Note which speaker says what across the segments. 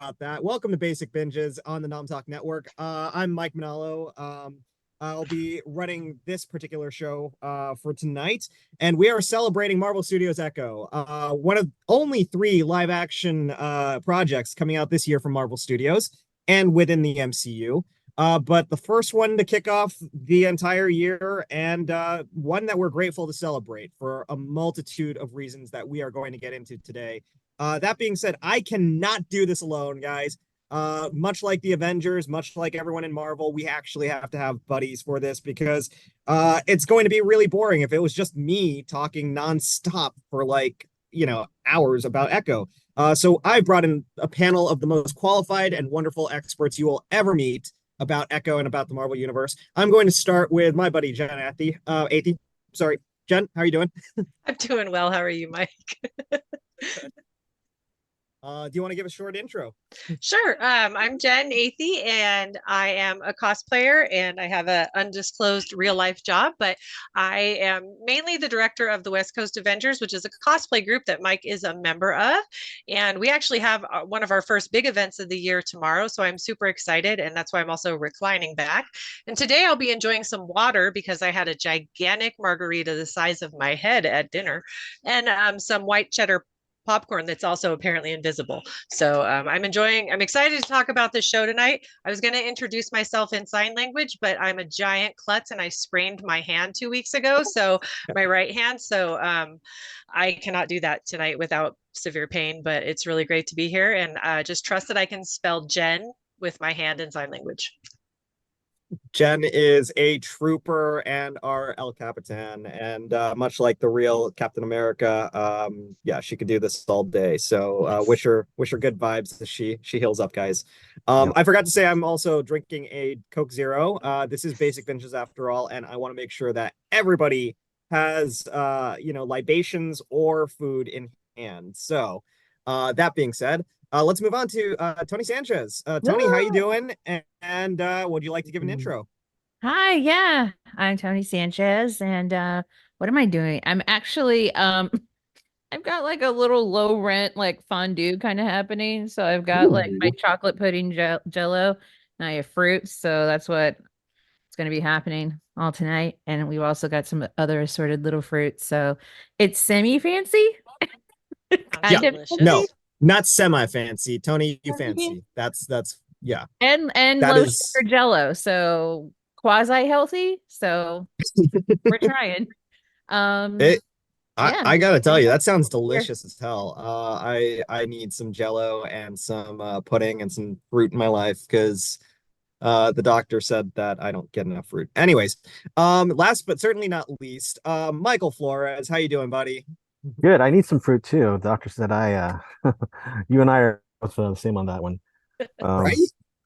Speaker 1: that. Welcome to Basic Binges on the Nom Talk Network. I'm Mike Manalo. I'll be running this particular show for tonight, and we are celebrating Marvel Studios Echo, one of only three live-action projects coming out this year from Marvel Studios and within the MCU. But the first one to kick off the entire year, and one that we're grateful to celebrate for a multitude of reasons that we are going to get into today. That being said, I cannot do this alone, guys. Much like the Avengers, much like everyone in Marvel, we actually have to have buddies for this because it's going to be really boring if it was just me talking nonstop for hours about Echo. So I brought in a panel of the most qualified and wonderful experts you will ever meet about Echo and about the Marvel Universe. I'm going to start with my buddy, Jen Athey. Sorry. Jen, how are you doing?
Speaker 2: I'm doing well. How are you, Mike?
Speaker 1: Do you want to give a short intro?
Speaker 2: Sure. I'm Jen Athey, and I am a cosplayer, and I have an undisclosed real life job, but I am mainly the director of the West Coast Avengers, which is a cosplay group that Mike is a member of. And we actually have one of our first big events of the year tomorrow. So I'm super excited, and that's why I'm also reclining back. And today I'll be enjoying some water because I had a gigantic margarita the size of my head at dinner, and some white cheddar popcorn that's also apparently invisible. So I'm excited to talk about this show tonight. I was going to introduce myself in sign language, but I'm a giant klutz and I sprained my hand 2 weeks ago. So my right hand. So I cannot do that tonight without severe pain, but it's really great to be here and just trust that I can spell Jen with my hand in sign language.
Speaker 1: Jen is a trooper and our El Capitan, and much like the real Captain America, yeah, she could do this all day. So wish her good vibes as she heals up, guys.
Speaker 3: Yep.
Speaker 1: I forgot to say I'm also drinking a Coke Zero. This is Basic Binges after all, and I want to make sure that everybody has libations or food in hand. So that being said, let's move on to Toni Sanchez. Toni, how you doing? And would you like to give an intro?
Speaker 3: Hi, yeah. I'm Toni Sanchez and what am I doing? I'm actually I've got like a little low rent like fondue kind of happening. So I've got like my
Speaker 1: Ooh.
Speaker 3: chocolate pudding jello and I have fruits, so that's what it's going to be happening all tonight. And we've also got some other assorted little fruits. So it's semi fancy.
Speaker 1: Yeah,
Speaker 3: Kind of
Speaker 1: no,
Speaker 3: fancy.
Speaker 1: not semi fancy. Toni, you fancy. That's yeah.
Speaker 3: And
Speaker 1: That
Speaker 3: low
Speaker 1: is
Speaker 3: sugar jello. So quasi healthy. So we're trying. Um,
Speaker 1: it. I,
Speaker 3: yeah.
Speaker 1: I gotta tell you, that sounds
Speaker 3: Here.
Speaker 1: delicious as hell. I need some Jello and some pudding and some fruit in my life because the doctor said that I don't get enough fruit. Anyways, last but certainly not least, Michael Flores, how you doing, buddy?
Speaker 3: Mhm.
Speaker 4: Good. I need some fruit too. The doctor said you and I are both the same on that one.
Speaker 1: Right?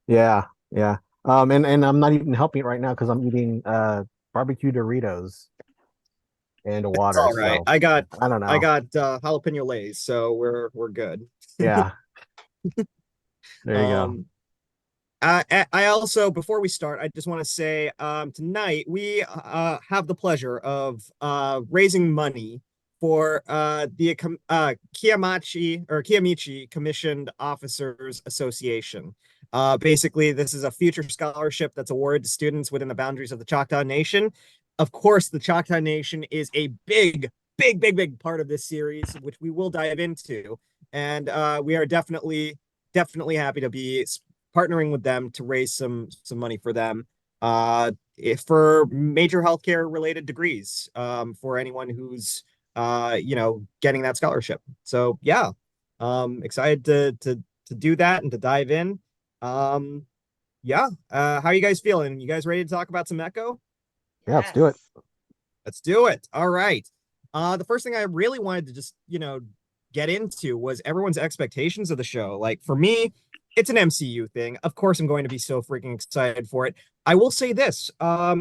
Speaker 4: Yeah, yeah. And I'm not even helping it right now because I'm eating barbecue Doritos and
Speaker 1: It's
Speaker 4: water.
Speaker 1: all right.
Speaker 4: So I don't
Speaker 1: I
Speaker 4: know.
Speaker 1: got jalapeno lays, so we're good.
Speaker 4: Yeah, there you go.
Speaker 1: Um, I also, before we start, I just want to say, tonight we have the pleasure of raising money for the Kiamichi Commissioned Officers Association. Basically, this is a future scholarship that's awarded to students within the boundaries of the Choctaw Nation. Of course, the Choctaw Nation is a big part of this series, which we will dive into, and we are definitely happy to be partnering with them to raise some money for them for major healthcare related degrees for anyone who's getting that scholarship. So yeah, excited to do that and to dive in. Um, yeah, how are you guys feeling? You guys ready to talk about some Echo?
Speaker 4: Yeah, let's do it.
Speaker 2: Yes.
Speaker 1: Let's do it. All right. The first thing I really wanted to just, get into was everyone's expectations of the show. Like for me, it's an MCU thing. Of course, I'm going to be so freaking excited for it. I will say this. I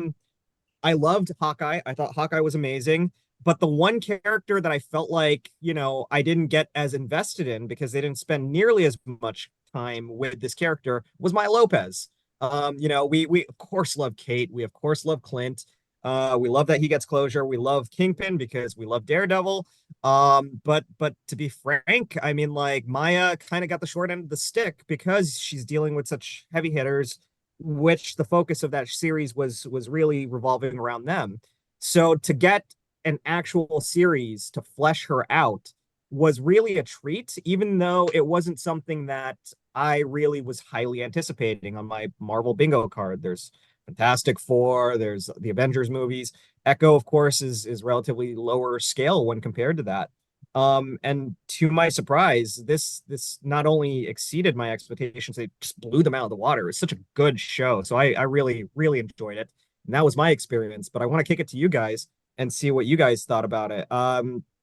Speaker 1: loved Hawkeye. I thought Hawkeye was amazing. But the one character that I felt like, I didn't get as invested in because they didn't spend nearly as much time with this character was Maya Lopez. We of course love Kate. We of course love Clint. We love that he gets closure. We love Kingpin because we love Daredevil. But to be frank, I mean, like Maya kind of got the short end of the stick because she's dealing with such heavy hitters, which the focus of that series was really revolving around them. So to get an actual series to flesh her out was really a treat, even though it wasn't something that I really was highly anticipating on my Marvel bingo card. There's Fantastic Four, there's the Avengers movies. Echo, of course, is relatively lower scale when compared to that. And to my surprise, this not only exceeded my expectations, they just blew them out of the water. It's such a good show. So I really, really enjoyed it. And that was my experience. But I want to kick it to you guys and see what you guys thought about it.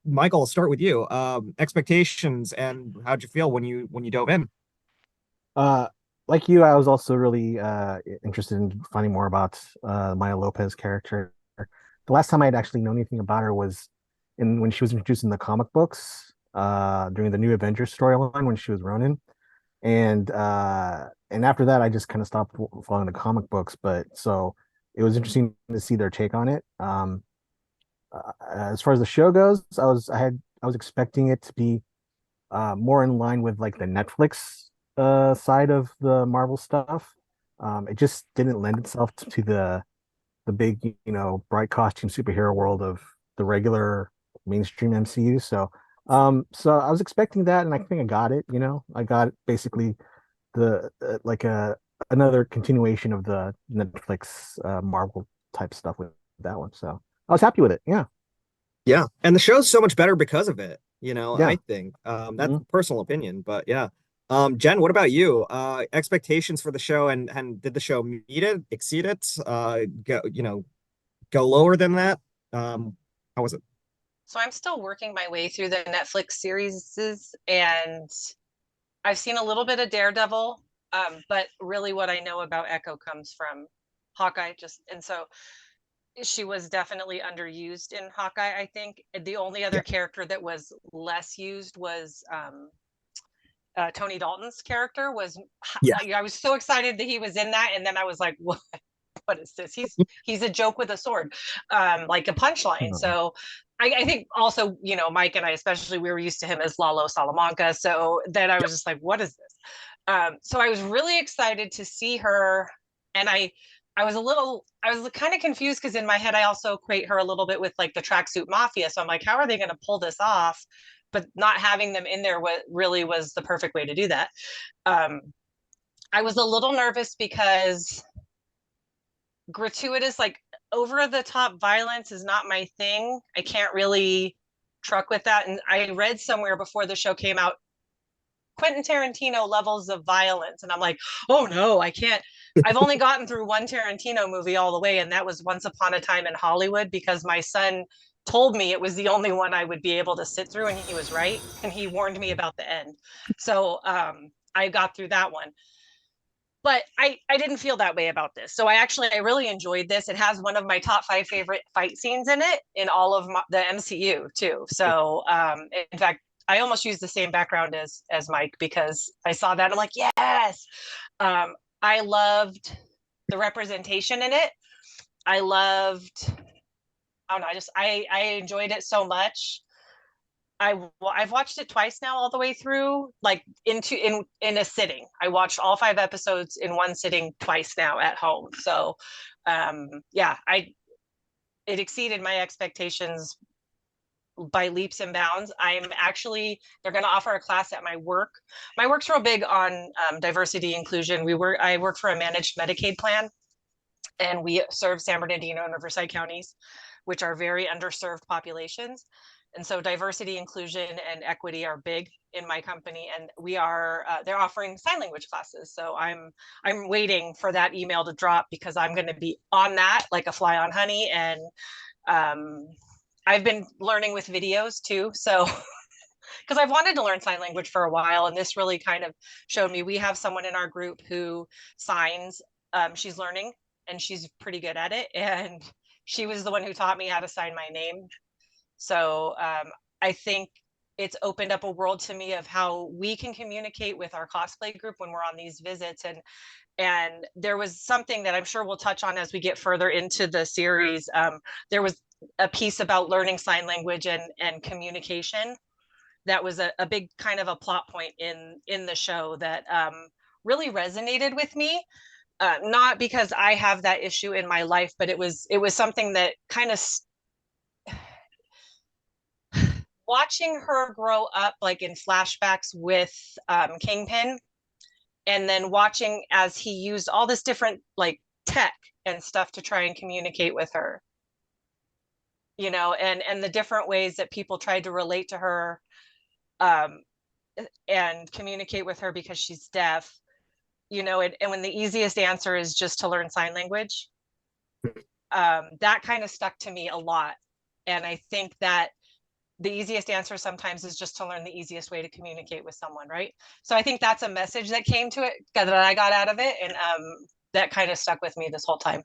Speaker 1: Michael, I'll start with you. Expectations and how'd you feel when you dove in?
Speaker 4: Uh, like you, I was also really interested in finding more about Maya Lopez character. The last time I had actually known anything about her was in when she was introduced in the comic books during the New Avengers storyline when she was Ronin, and after that I just kind of stopped following the comic books. But so it was interesting to see their take on it. As far as the show goes, I was expecting it to be more in line with like the Netflix side of the Marvel stuff. It just didn't lend itself to the big, bright costume superhero world of the regular mainstream MCU. So I was expecting that, and I think I got it. I got basically the like another continuation of the Netflix Marvel type stuff with that one. So I was happy with it. Yeah,
Speaker 1: Yeah, and the show's so much better because of it, I
Speaker 4: yeah.
Speaker 1: think. That's
Speaker 4: Mhm.
Speaker 1: personal opinion, but yeah. Jen, what about you? Expectations for the show and did the show meet it, exceed it, go lower than that? How was it?
Speaker 2: So I'm still working my way through the Netflix series, and I've seen a little bit of Daredevil, but really what I know about Echo comes from Hawkeye. And so she was definitely underused in Hawkeye. I think the only
Speaker 1: Yeah.
Speaker 2: other character that was less used was Tony Dalton's character.
Speaker 1: Yeah.
Speaker 2: I was so excited that he was in that, and then I was like, what is this? He's a joke with a sword, like a punchline.
Speaker 4: Oh.
Speaker 2: So I think also, Mike and I, especially, we were used to him as Lalo Salamanca. So then I was just like, what is this? So I was really excited to see her. And I was kind of confused because in my head, I also equate her a little bit with like the tracksuit mafia. So I'm like, how are they going to pull this off? But not having them in there really was the perfect way to do that. Um, I was a little nervous because gratuitous, like over the top violence is not my thing. I can't really truck with that. And I read somewhere before the show came out, Quentin Tarantino levels of violence. And I'm like, oh no, I can't. I've only gotten through one Tarantino movie all the way, and that was Once Upon a Time in Hollywood because my son told me it was the only one I would be able to sit through, and he was right. And he warned me about the end. So I got through that one, but I didn't feel that way about this. So I really enjoyed this. It has one of my top 5 favorite fight scenes in it in all of the MCU too. So in fact, I almost used the same background as Mike because I saw that. I'm like, yes. I loved the representation in it. I loved. I don't know. I enjoyed it so much. I've watched it twice now all the way through, like in a sitting. I watched all 5 episodes in one sitting twice now at home. So yeah, I it exceeded my expectations by leaps and bounds. They're going to offer a class at my work. My work's real big on diversity inclusion. I work for a managed Medicaid plan, and we serve San Bernardino and Riverside counties, which are very underserved populations. And so diversity, inclusion, and equity are big in my company. And they're offering sign language classes. So I'm waiting for that email to drop because I'm going to be on that like a fly on honey. And um, I've been learning with videos too. So because I've wanted to learn sign language for a while, and this really kind of showed me. We have someone in our group who signs. She's learning, and she's pretty good at it. And she was the one who taught me how to sign my name. So I think it's opened up a world to me of how we can communicate with our cosplay group when we're on these visits. And there was something that I'm sure we'll touch on as we get further into the series. There was a piece about learning sign language and communication that was a big kind of a plot point in the show that really resonated with me. Not because I have that issue in my life, but it was something that kind of watching her grow up, like in flashbacks with Kingpin, and then watching as he used all this different like tech and stuff to try and communicate with her, you know, and the different ways that people tried to relate to her um, and communicate with her because she's deaf, you know, and when the easiest answer is just to learn sign language, that kind of stuck to me a lot. And I think that the easiest answer sometimes is just to learn the easiest way to communicate with someone, right? So I think that's a message that came to it that I got out of it, and that kind of stuck with me this whole time.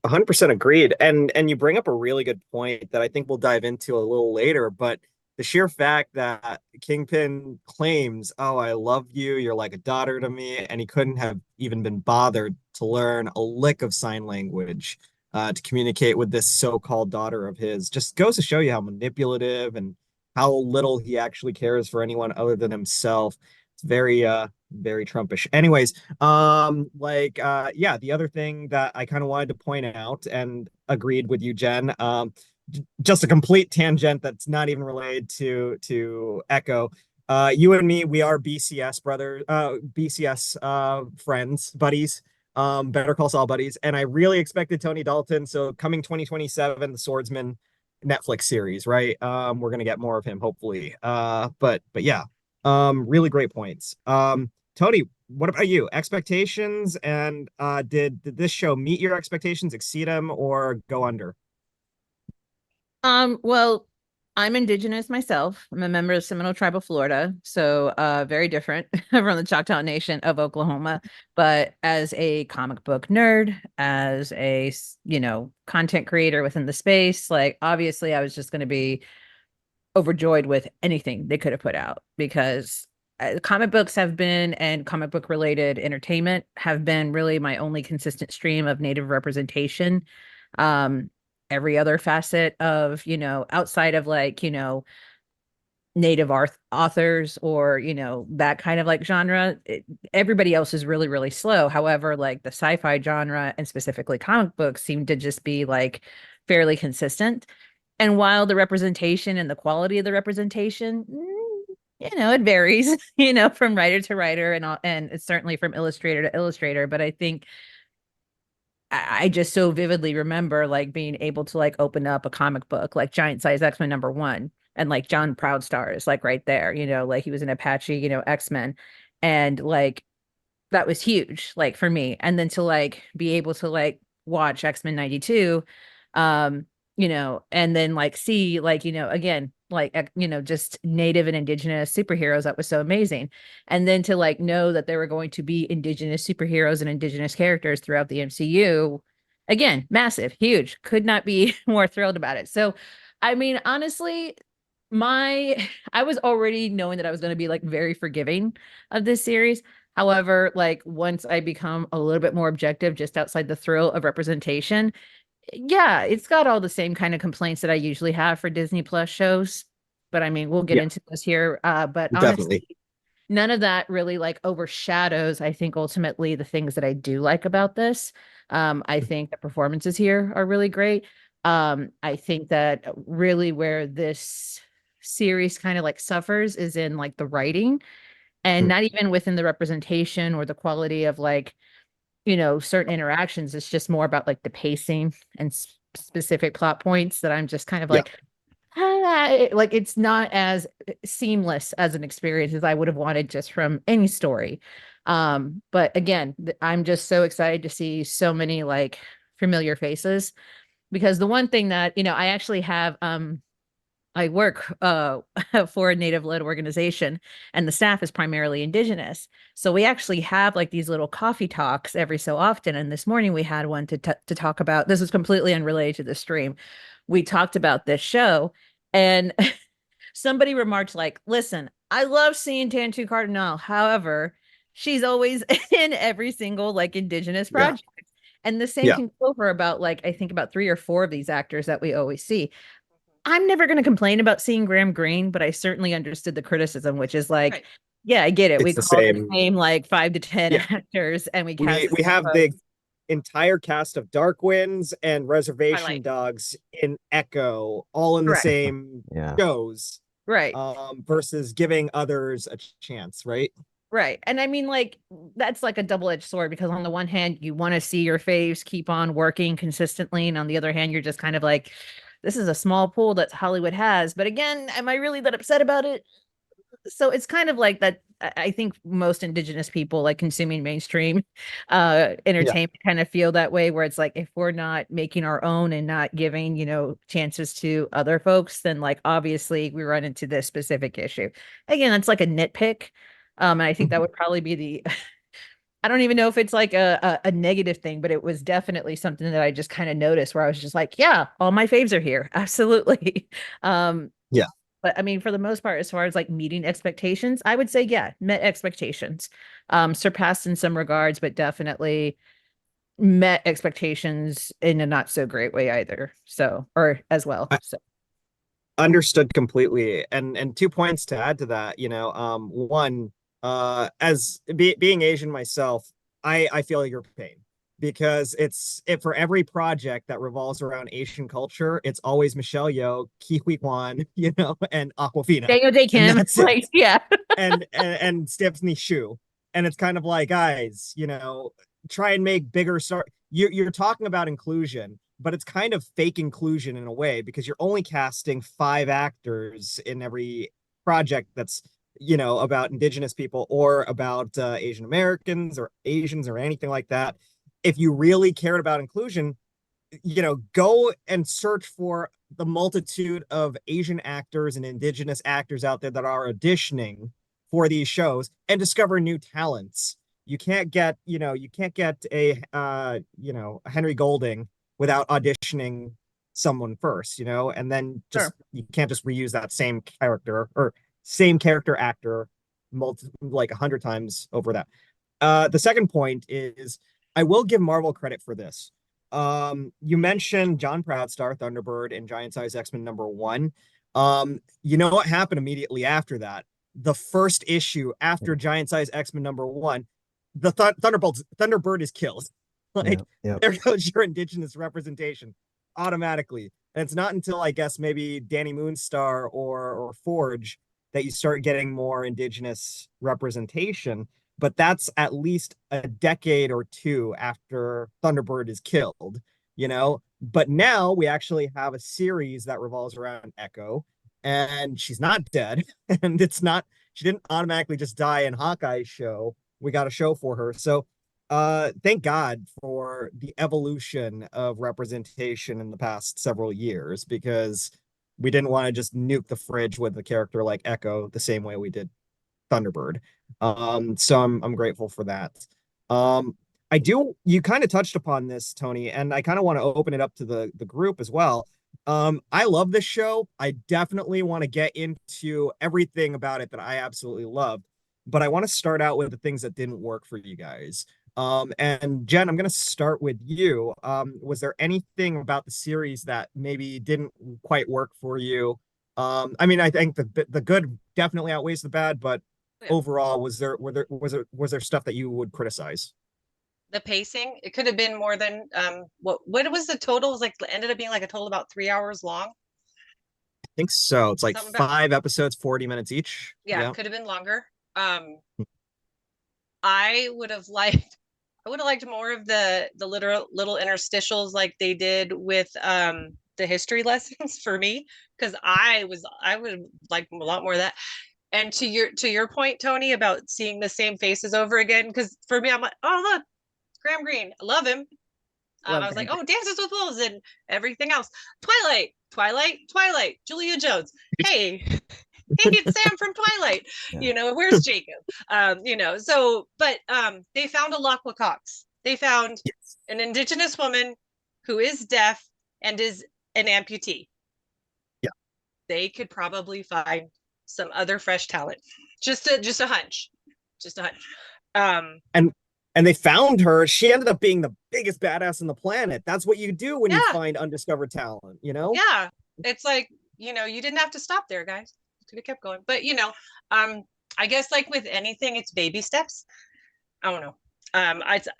Speaker 1: 100% agreed. And you bring up a really good point that I think we'll dive into a little later, but the sheer fact that Kingpin claims, "Oh, I love you, you're like a daughter to me," and he couldn't have even been bothered to learn a lick of sign language to communicate with this so-called daughter of his, just goes to show you how manipulative and how little he actually cares for anyone other than himself. It's very Trumpish. Anyways, yeah, the other thing that I kind of wanted to point out and agreed with you, Jen, just a complete tangent that's not even related to Echo. You and me, we are BCS brothers, BCS friends, buddies. Better Call Saul buddies, and I really expected Tony Dalton. So coming 2027, the Swordsman Netflix series, right? We're gonna get more of him, hopefully. But yeah, really great points. Tony, what about you? Expectations, and did this show meet your expectations, exceed them, or go under?
Speaker 3: Well, I'm indigenous myself. I'm a member of Seminole Tribe of Florida, so very different from the Choctaw Nation of Oklahoma. But as a comic book nerd, as a, you know, content creator within the space, like obviously I was just going to be overjoyed with anything they could have put out because comic books have been, and comic book related entertainment have been really my only consistent stream of Native representation. Um, every other facet of, you know, outside of like, you know, Native authors or, you know, that kind of like genre, everybody else is really, really slow. However, like the sci-fi genre and specifically comic books seem to just be like fairly consistent. And while the representation and the quality of the representation, you know, it varies, you know, from writer to writer and it's certainly from illustrator to illustrator. But I think I just so vividly remember like being able to like open up a comic book like Giant Size X-Men #1 and like John Proudstar is like right there, you know, like he was an Apache, you know, X-Men. And like that was huge, like for me. And then to like be able to like watch X-Men '92, um, you know, and then like see like, you know, again, like you know, just native and indigenous superheroes, that was so amazing. And then to like know that there were going to be indigenous superheroes and indigenous characters throughout the MCU, again, massive, huge. Could not be more thrilled about it. So, I mean, honestly, my I was already knowing that I was going to be like very forgiving of this series. However, like once I become a little bit more objective, just outside the thrill of representation, yeah, it's got all the same kind of complaints that I usually have for Disney Plus shows. But I mean, we'll get
Speaker 1: Yeah,
Speaker 3: into this here. But honestly,
Speaker 1: definitely.
Speaker 3: none of that really like overshadows, I think, ultimately the things that I do like about this. I think the performances here are really great. I think that really where this series kind of like suffers is in like the writing and not even within the representation or the quality of like, you know, certain interactions. It's just more about like the pacing and specific plot points that I'm just kind of
Speaker 1: Yeah.
Speaker 3: like, like it's not as seamless as an experience as I would have wanted just from any story. But again, I'm just so excited to see so many like familiar faces because the one thing that, you know, I actually have I work for a native led organization and the staff is primarily indigenous. So we actually have like these little coffee talks every so often. And this morning we had one to talk about, this is completely unrelated to the stream. We talked about this show and somebody remarked like, listen, I love seeing Tantu Cardinal. However, she's always in every single like indigenous
Speaker 1: Yeah.
Speaker 3: project. And the same
Speaker 1: Yeah.
Speaker 3: can go for about like, I think about 3 or 4 of these actors that we always see. I'm never going to complain about seeing Graham Greene, but I certainly understood the criticism, which is like,
Speaker 2: Right.
Speaker 3: yeah, I get it.
Speaker 1: It's
Speaker 3: We
Speaker 1: the
Speaker 3: call the
Speaker 1: same.
Speaker 3: same like 5 to 10
Speaker 1: Yeah.
Speaker 3: actors and we cast
Speaker 1: We have the entire cast of Dark Winds and Reservation
Speaker 2: Twilight.
Speaker 1: Dogs in Echo, all in the
Speaker 3: Correct.
Speaker 1: same
Speaker 4: Yeah.
Speaker 1: shows,
Speaker 3: right.
Speaker 1: versus giving others a chance, right?
Speaker 3: Right. And I mean, like, that's like a double-edged sword because on the one hand, you want to see your faves keep on working consistently. And on the other hand, you're just kind of like, this is a small pool that Hollywood has. But again, am I really that upset about it? So it's kind of like that. I think most indigenous people like consuming mainstream entertainment kind of feel that way, where it's like if we're not making our own and not giving, chances to other folks, then like obviously we run into this specific issue. Again, it's like a nitpick. And I think that would probably be the I don't even know if it's like a negative thing, but it was definitely something that I just kind of noticed where I was just like, yeah, all my faves are here. Absolutely.
Speaker 1: Yeah.
Speaker 3: But I mean, for the most part, as far as like meeting expectations, I would say, yeah, met expectations. Surpassed in some regards, but definitely met expectations in a not so great way either. So, or as well.
Speaker 1: I
Speaker 3: So,
Speaker 1: understood completely. And 2 points to add to that, one, as being Asian myself, I feel your pain because for every project that revolves around Asian culture, it's always Michelle Yeoh, Ki Hui Kwan, and Aquafina,
Speaker 3: Daniel Day
Speaker 1: and
Speaker 3: Kim,
Speaker 1: that's it.
Speaker 3: like, yeah,
Speaker 1: And Stephanie Shu. And it's kind of like, guys, try and make bigger start. You're talking about inclusion, but it's kind of fake inclusion in a way because you're only casting 5 actors in every project that's about indigenous people or about Asian Americans or Asians or anything like that. If you really cared about inclusion, go and search for the multitude of Asian actors and indigenous actors out there that are auditioning for these shows and discover new talents. You can't get a Henry Golding without auditioning someone first, and then
Speaker 3: sure.
Speaker 1: you can't just reuse that same character or same character actor like 100 times over that. The second point is I will give Marvel credit for this. You mentioned John Proudstar, Thunderbird, and Giant Size X-Men #1. You know what happened immediately after that? The first issue after Giant Size X-Men #1, the Thunderbird is killed. Like,
Speaker 4: Yeah.
Speaker 1: there goes your indigenous representation automatically. And it's not until I guess maybe Danny Moonstar or Forge that you start getting more indigenous representation, but that's at least a decade or two after Thunderbird is killed. But now we actually have a series that revolves around Echo, and she's not dead, and she didn't automatically just die in Hawkeye's show. We got a show for her. So thank God for the evolution of representation in the past several years, because we didn't want to just nuke the fridge with a character like Echo the same way we did Thunderbird. So I'm grateful for that. Um, you kind of touched upon this, Toni, and I kind of want to open it up to the group as well. I love this show. I definitely want to get into everything about it that I absolutely loved, but I want to start out with the things that didn't work for you guys. And Jen, I'm going to start with you. Was there anything about the series that maybe didn't quite work for you? I mean, I think the good definitely outweighs the bad, but
Speaker 2: Yeah.
Speaker 1: overall, was there stuff that you would criticize?
Speaker 2: The pacing, it could have been more than what was the total? It was like ended up being like a total about 3 hours long.
Speaker 1: I think so. It's like
Speaker 2: Something about
Speaker 1: 5 episodes, 40 minutes each.
Speaker 2: yeah,
Speaker 1: Yeah.
Speaker 2: it could have been longer. I would have liked more of the little interstitials like they did with the history lessons for me, because I would like a lot more of that. And to your point, Toni, about seeing the same faces over again, because for me, I'm like, oh look, Graham Greene, I love him.
Speaker 3: Love
Speaker 2: I was like,
Speaker 3: Graham
Speaker 2: oh, Dances with Wolves and everything else. Twilight, Julia Jones. Hey, hey, it's Sam from Twilight.
Speaker 4: Yeah.
Speaker 2: Where's Jacob? So, but they found a Lachlan Cox. They found
Speaker 1: Yes.
Speaker 2: an indigenous woman who is deaf and is an amputee.
Speaker 1: Yeah.
Speaker 2: they could probably find some other fresh talent. Just a hunch. Just a hunch.
Speaker 1: and they found her. She ended up being the biggest badass on the planet. That's what you do when you
Speaker 2: Yeah.
Speaker 1: find undiscovered talent, you know?
Speaker 2: Yeah. It's like, you know, you didn't have to stop there, guys. You could have kept going. But you know, I guess like with anything, it's baby steps. I don't know.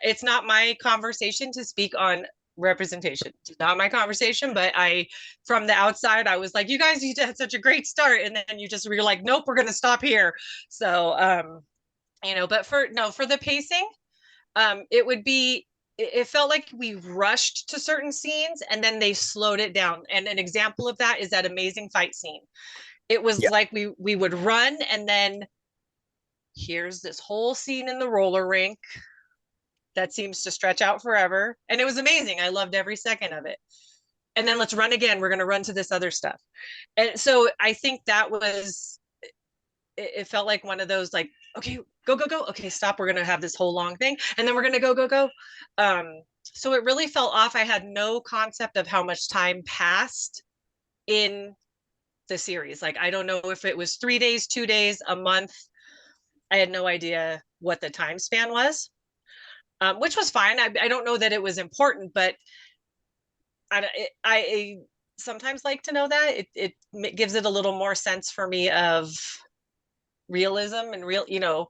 Speaker 2: It's not my conversation to speak on representation. It's not my conversation, but from the outside, I was like, you guys, you had such a great start, and then you just were like, nope, we're gonna stop here. So, you know, but for the pacing, it would be. It felt like we rushed to certain scenes and then they slowed it down. And an example of that is that amazing fight scene. It was
Speaker 1: Yeah.
Speaker 2: like we would run and then here's this whole scene in the roller rink that seems to stretch out forever. And it was amazing. I loved every second of it. And then let's run again. We're going to run to this other stuff. And so I think that was, it felt like one of those like, okay, go, go, go. Okay, stop. We're going to have this whole long thing. And then we're going to go, go, go. So it really felt off. I had no concept of how much time passed in the series. Like, I don't know if it was 3 days, 2 days, a month. I had no idea what the time span was. Which was fine. I don't know that it was important, but I sometimes like to know that it gives it a little more sense for me of realism and real, you know,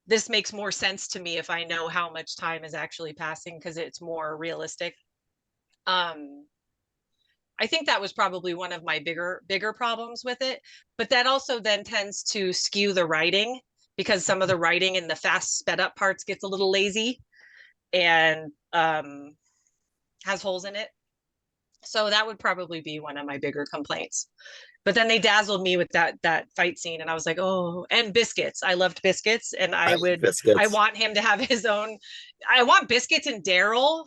Speaker 2: this makes more sense to me if I know how much time is actually passing because it's more realistic. I think that was probably one of my bigger problems with it, but that also then tends to skew the writing because some of the writing in the fast sped up parts gets a little lazy and has holes in it. So that would probably be one of my bigger complaints. But then they dazzled me with that fight scene, and I was like, oh, and Biscuits. I loved Biscuits, and I
Speaker 1: Biscuits.
Speaker 2: want him to have his own. I want Biscuits and Daryl,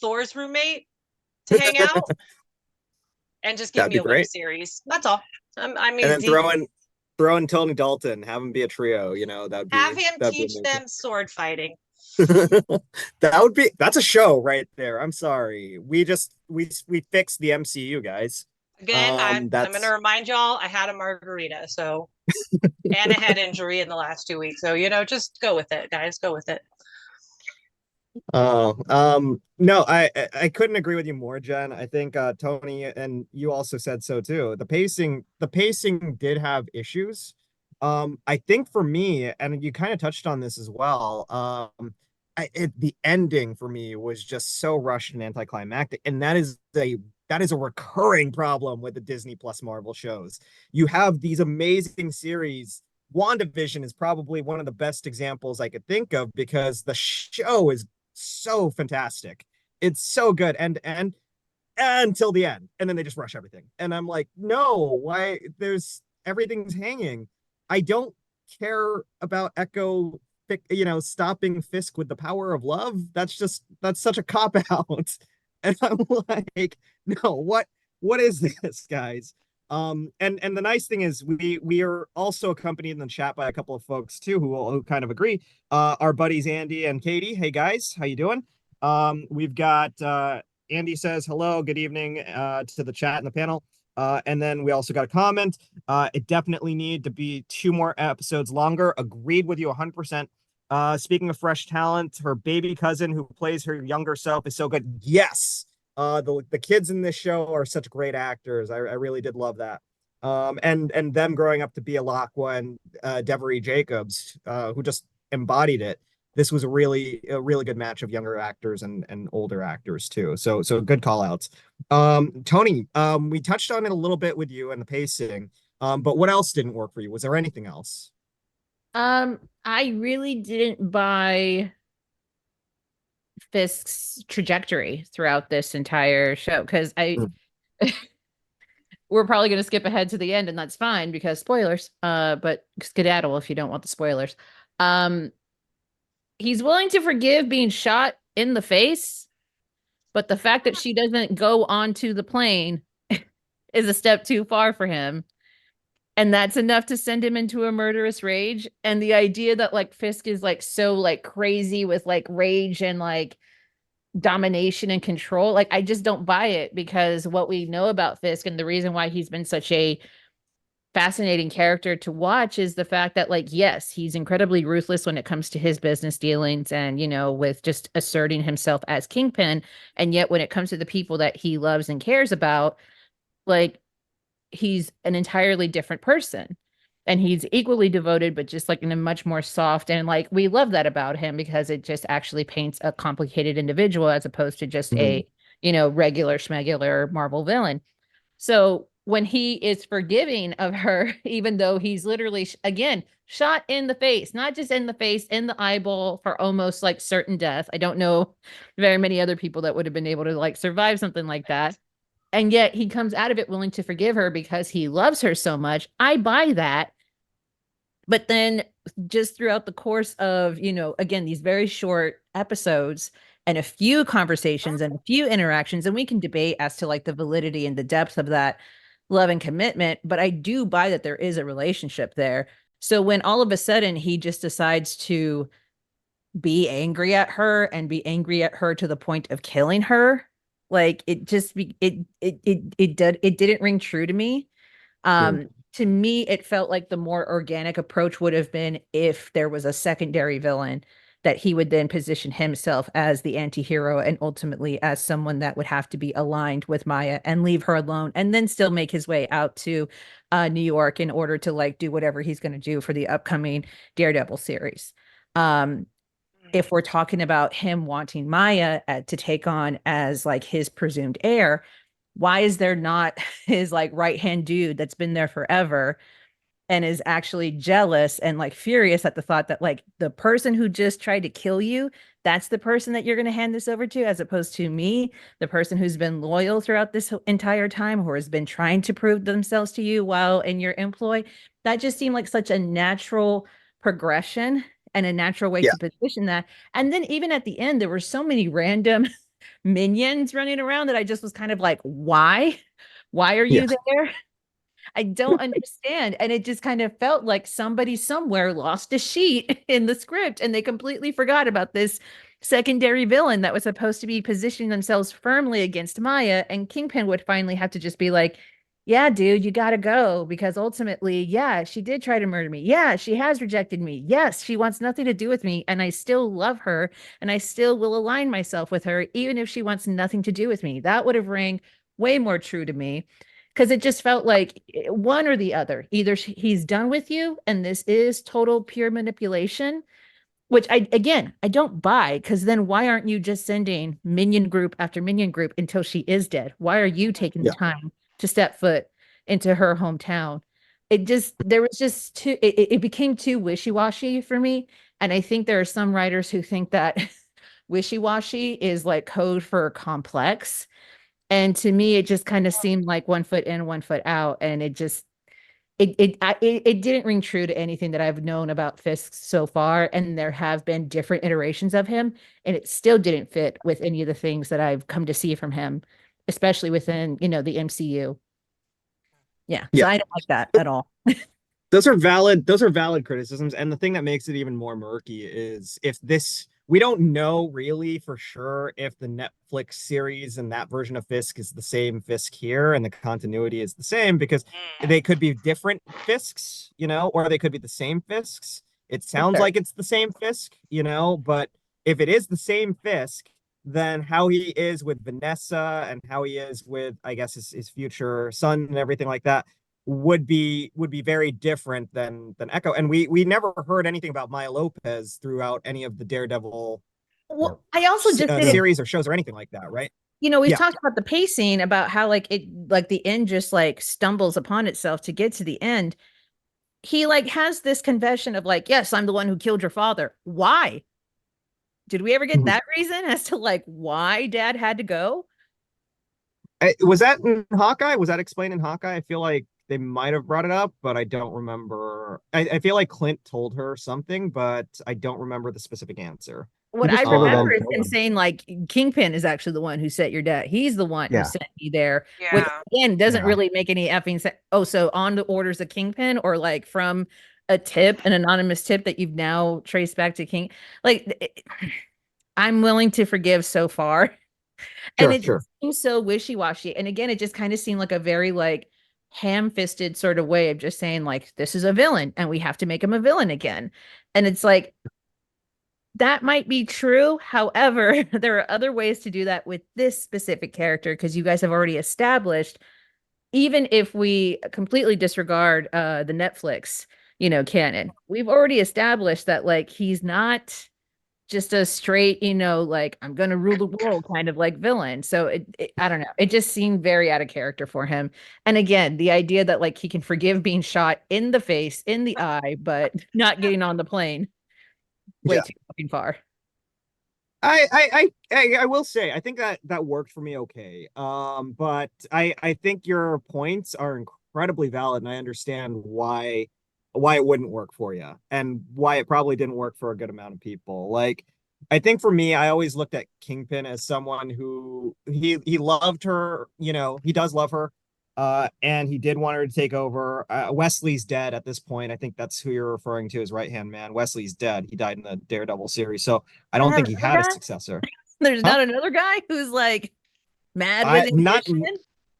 Speaker 2: Thor's roommate, to hang out and just give
Speaker 1: That'd
Speaker 2: me
Speaker 1: be
Speaker 2: a web
Speaker 1: great.
Speaker 2: series. That's all. I mean,
Speaker 1: And then throw in Tony Dalton, have him be a trio, you know,
Speaker 2: have him
Speaker 1: that'd be
Speaker 2: teach
Speaker 1: amazing.
Speaker 2: them sword fighting.
Speaker 1: That's a show right there. I'm sorry. We fixed the MCU, guys.
Speaker 2: Again, I'm going to
Speaker 1: That's
Speaker 2: remind y'all I had a margarita, so and a head injury in the last 2 weeks. So, you know, just go with it, guys. Go with it.
Speaker 1: Oh, no, I couldn't agree with you more, Jen. I think Tony and you also said so too. The pacing did have issues. I think for me, and you kind of touched on this as well. The ending for me was just so rushed and anticlimactic, and that is a recurring problem with the Disney Plus Marvel shows. You have these amazing series. WandaVision is probably one of the best examples I could think of because the show is so fantastic. It's so good and until the end. And then they just rush everything. And I'm like, no, why there's everything's hanging. I don't care about Echo, stopping Fisk with the power of love. That's such a cop out. And I'm like, no, what is this, guys? And the nice thing is we are also accompanied in the chat by a couple of folks too who kind of agree. Our buddies Andy and Katie. Hey guys, how you doing? We've got Andy says hello, good evening to the chat and the panel. And then we also got a comment. It definitely need to be 2 more episodes longer. Agreed with you 100%. Speaking of fresh talent, her baby cousin who plays her younger self is so good. Yes. The kids in this show are such great actors. I really did love that. And them growing up to be Alakwa and Devery Jacobs, who just embodied it. This was a really good match of younger actors and older actors too. So good call outs. Toni, we touched on it a little bit with you and the pacing. But what else didn't work for you? Was there anything else?
Speaker 3: I really didn't buy Fisk's trajectory throughout this entire show because we're probably going to skip ahead to the end and that's fine because spoilers, but skedaddle if you don't want the spoilers. He's willing to forgive being shot in the face, but the fact that she doesn't go onto the plane is a step too far for him. And that's enough to send him into a murderous rage. And the idea that like Fisk is like so like crazy with like rage and like domination and control. Like, I just don't buy it, because what we know about Fisk and the reason why he's been such a fascinating character to watch is the fact that, like, yes, he's incredibly ruthless when it comes to his business dealings and, you know, with just asserting himself as kingpin. And yet when it comes to the people that he loves and cares about, like, he's an entirely different person. And he's equally devoted, but just like in a much more soft, and like, we love that about him because it just actually paints a complicated individual as opposed to just a, you know, regular schmegular Marvel villain. So when he is forgiving of her, even though he's literally, again, shot in the face, not just in the face, in the eyeball for almost like certain death. I don't know very many other people that would have been able to like survive something like that. And yet he comes out of it willing to forgive her because he loves her so much. I buy that. But then just throughout the course of, you know, again, these very short episodes and a few conversations and a few interactions, and we can debate as to like the validity and the depth of that love and commitment, but I do buy that there is a relationship there. So when all of a sudden he just decides to be angry at her and be angry at her to the point of killing her, like, it just it didn't ring true to me. To me, it felt like the more organic approach would have been if there was a secondary villain that he would then position himself as the anti-hero and ultimately as someone that would have to be aligned with Maya and leave her alone and then still make his way out to New York in order to like do whatever he's going to do for the upcoming Daredevil series. If we're talking about him wanting Maya to take on as like his presumed heir, why is there not his like right hand dude that's been there forever and is actually jealous and like furious at the thought that like the person who just tried to kill you, that's the person that you're going to hand this over to, as opposed to me, the person who's been loyal throughout this entire time, who has been trying to prove themselves to you while in your employ. That just seemed like such a natural progression and a natural way
Speaker 1: Yeah.
Speaker 3: to position that. And then even at the end, there were so many random minions running around that I just was kind of like, why? Why are
Speaker 1: Yeah.
Speaker 3: you there? I don't understand. And it just kind of felt like somebody somewhere lost a sheet in the script and they completely forgot about this secondary villain that was supposed to be positioning themselves firmly against Maya. And Kingpin would finally have to just be like, yeah, dude, you got to go, because ultimately, yeah, she did try to murder me. Yeah, she has rejected me. Yes, she wants nothing to do with me. And I still love her and I still will align myself with her, even if she wants nothing to do with me. That would have rang way more true to me, because it just felt like one or the other. Either he's done with you and this is total pure manipulation, which I don't buy, because then why aren't you just sending minion group after minion group until she is dead? Why are you taking the
Speaker 1: Yeah.
Speaker 3: time to step foot into her hometown? It just, there was just too, it became too wishy-washy for me. And I think there are some writers who think that wishy-washy is like code for complex. And to me, it just kind of seemed like 1 foot in, 1 foot out. And it just, it didn't ring true to anything that I've known about Fisk so far. And there have been different iterations of him, and it still didn't fit with any of the things that I've come to see from him, especially within, you know, the MCU. Yeah. So
Speaker 1: Yeah.
Speaker 3: I don't like that at all.
Speaker 1: Those are valid criticisms. And the thing that makes it even more murky is if this, we don't know really for sure if the Netflix series and that version of Fisk is the same Fisk here and the continuity is the same, because they could be different Fisks, you know, or they could be the same Fisks. It sounds
Speaker 3: Sure.
Speaker 1: like it's the same Fisk, you know, but if it is the same Fisk, then how he is with Vanessa and how he is with, I guess, his future son and everything like that would be very different than Echo. And we never heard anything about Maya Lopez throughout any of the Daredevil
Speaker 3: Well, I also just didn't,
Speaker 1: series or shows or anything like that, right?
Speaker 3: you know, we've
Speaker 1: Yeah.
Speaker 3: talked about the pacing, about how like it, like the end just like stumbles upon itself to get to the end. He like has this confession of like, yes, I'm the one who killed your father. Why? Did we ever get
Speaker 1: Mhm.
Speaker 3: that reason as to like why dad had to go?
Speaker 1: Was that in Hawkeye? Was that explained in Hawkeye? I feel like they might have brought it up, but I don't remember. I feel like Clint told her something, but I don't remember the specific answer.
Speaker 4: He
Speaker 3: What I
Speaker 4: just told her that
Speaker 3: remember
Speaker 4: he
Speaker 3: is
Speaker 4: killed
Speaker 3: him
Speaker 4: him.
Speaker 3: saying like Kingpin is actually the one who set your dad. He's the one who
Speaker 4: Yeah,
Speaker 3: sent you there, which
Speaker 2: Yeah.
Speaker 3: again doesn't
Speaker 4: yeah.
Speaker 3: really make any effing sense. Oh, so on the orders of Kingpin, or like from a tip, an anonymous tip that you've now traced back to King. Like I'm willing to forgive so far. And
Speaker 1: Sure,
Speaker 3: it
Speaker 1: sure.
Speaker 3: seems so wishy-washy. And again, it just kind of seemed like a very like ham-fisted sort of way of just saying like this is a villain and we have to make him a villain again. And it's like that might be true. However, there are other ways to do that with this specific character because you guys have already established, even if we completely disregard the Netflix, canon, we've already established that like he's not just a straight, like I'm gonna rule the world kind of like villain. So I don't know. It just seemed very out of character for him. And again, the idea that like he can forgive being shot in the face, in the eye, but not getting on the plane, way
Speaker 1: Yeah.
Speaker 3: too fucking far.
Speaker 1: I will say I think that worked for me okay. But I think your points are incredibly valid, and I understand why it wouldn't work for you and why it probably didn't work for a good amount of people. Like I think for me, I always looked at Kingpin as someone who he loved her, he does love her. And he did want her to take over. Wesley's dead at this point. I think that's who you're referring to as right hand man. Wesley's dead. He died in the Daredevil series. So I don't think he
Speaker 3: Another
Speaker 1: had a
Speaker 3: guy?
Speaker 1: successor.
Speaker 3: There's
Speaker 1: Huh?
Speaker 3: not another guy who's like mad with
Speaker 1: I not
Speaker 3: ambition.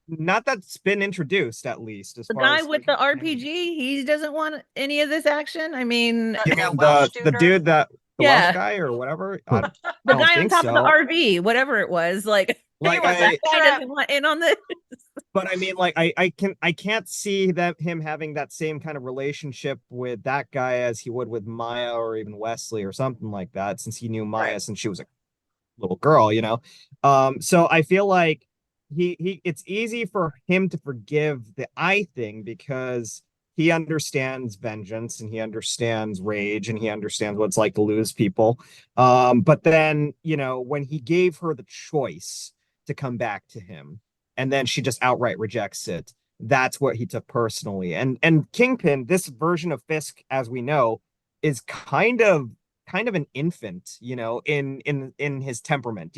Speaker 1: not that's been introduced at least as
Speaker 3: The
Speaker 1: far
Speaker 3: guy
Speaker 1: as
Speaker 3: with the RPG, he doesn't want any of this action. I mean,
Speaker 1: you
Speaker 2: The
Speaker 1: mean
Speaker 2: Welsh
Speaker 1: the
Speaker 2: dude,
Speaker 1: dude that the Welsh
Speaker 3: yeah,
Speaker 1: guy or whatever. I
Speaker 3: the
Speaker 1: don't
Speaker 3: guy on
Speaker 1: think
Speaker 3: top of the
Speaker 1: so.
Speaker 3: RV, whatever it was, like
Speaker 2: he
Speaker 1: Like
Speaker 2: was
Speaker 3: that
Speaker 1: I
Speaker 3: guy
Speaker 2: extra.
Speaker 3: doesn't want in on this.
Speaker 1: but I mean like I can't see that him having that same kind of relationship with that guy as he would with Maya or even Wesley or something like that, since he knew
Speaker 2: Right.
Speaker 1: Maya since she was a little girl. So I feel like he it's easy for him to forgive the eye thing because he understands vengeance and he understands rage and he understands what it's like to lose people. But then, when he gave her the choice to come back to him and then she just outright rejects it, that's what he took personally. And Kingpin, this version of Fisk, as we know, is kind of an infant, in his temperament.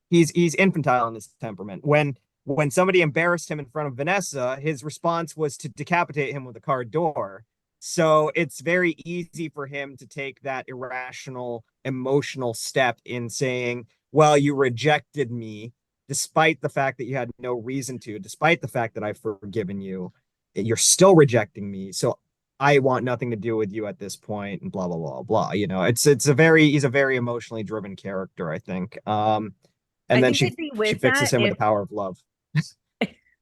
Speaker 1: He's infantile in his temperament. When somebody embarrassed him in front of Vanessa, his response was to decapitate him with a car door. So it's very easy for him to take that irrational, emotional step in saying, well, you rejected me despite the fact that you had no reason to, despite the fact that I've forgiven you, you're still rejecting me. So I want nothing to do with you at this point, and blah blah blah blah. He's a very emotionally driven character, I think. And
Speaker 3: I
Speaker 1: then
Speaker 3: think
Speaker 1: she
Speaker 3: I'd be
Speaker 1: she
Speaker 3: with
Speaker 1: fixes
Speaker 3: that
Speaker 1: him with
Speaker 3: if
Speaker 1: the power of love.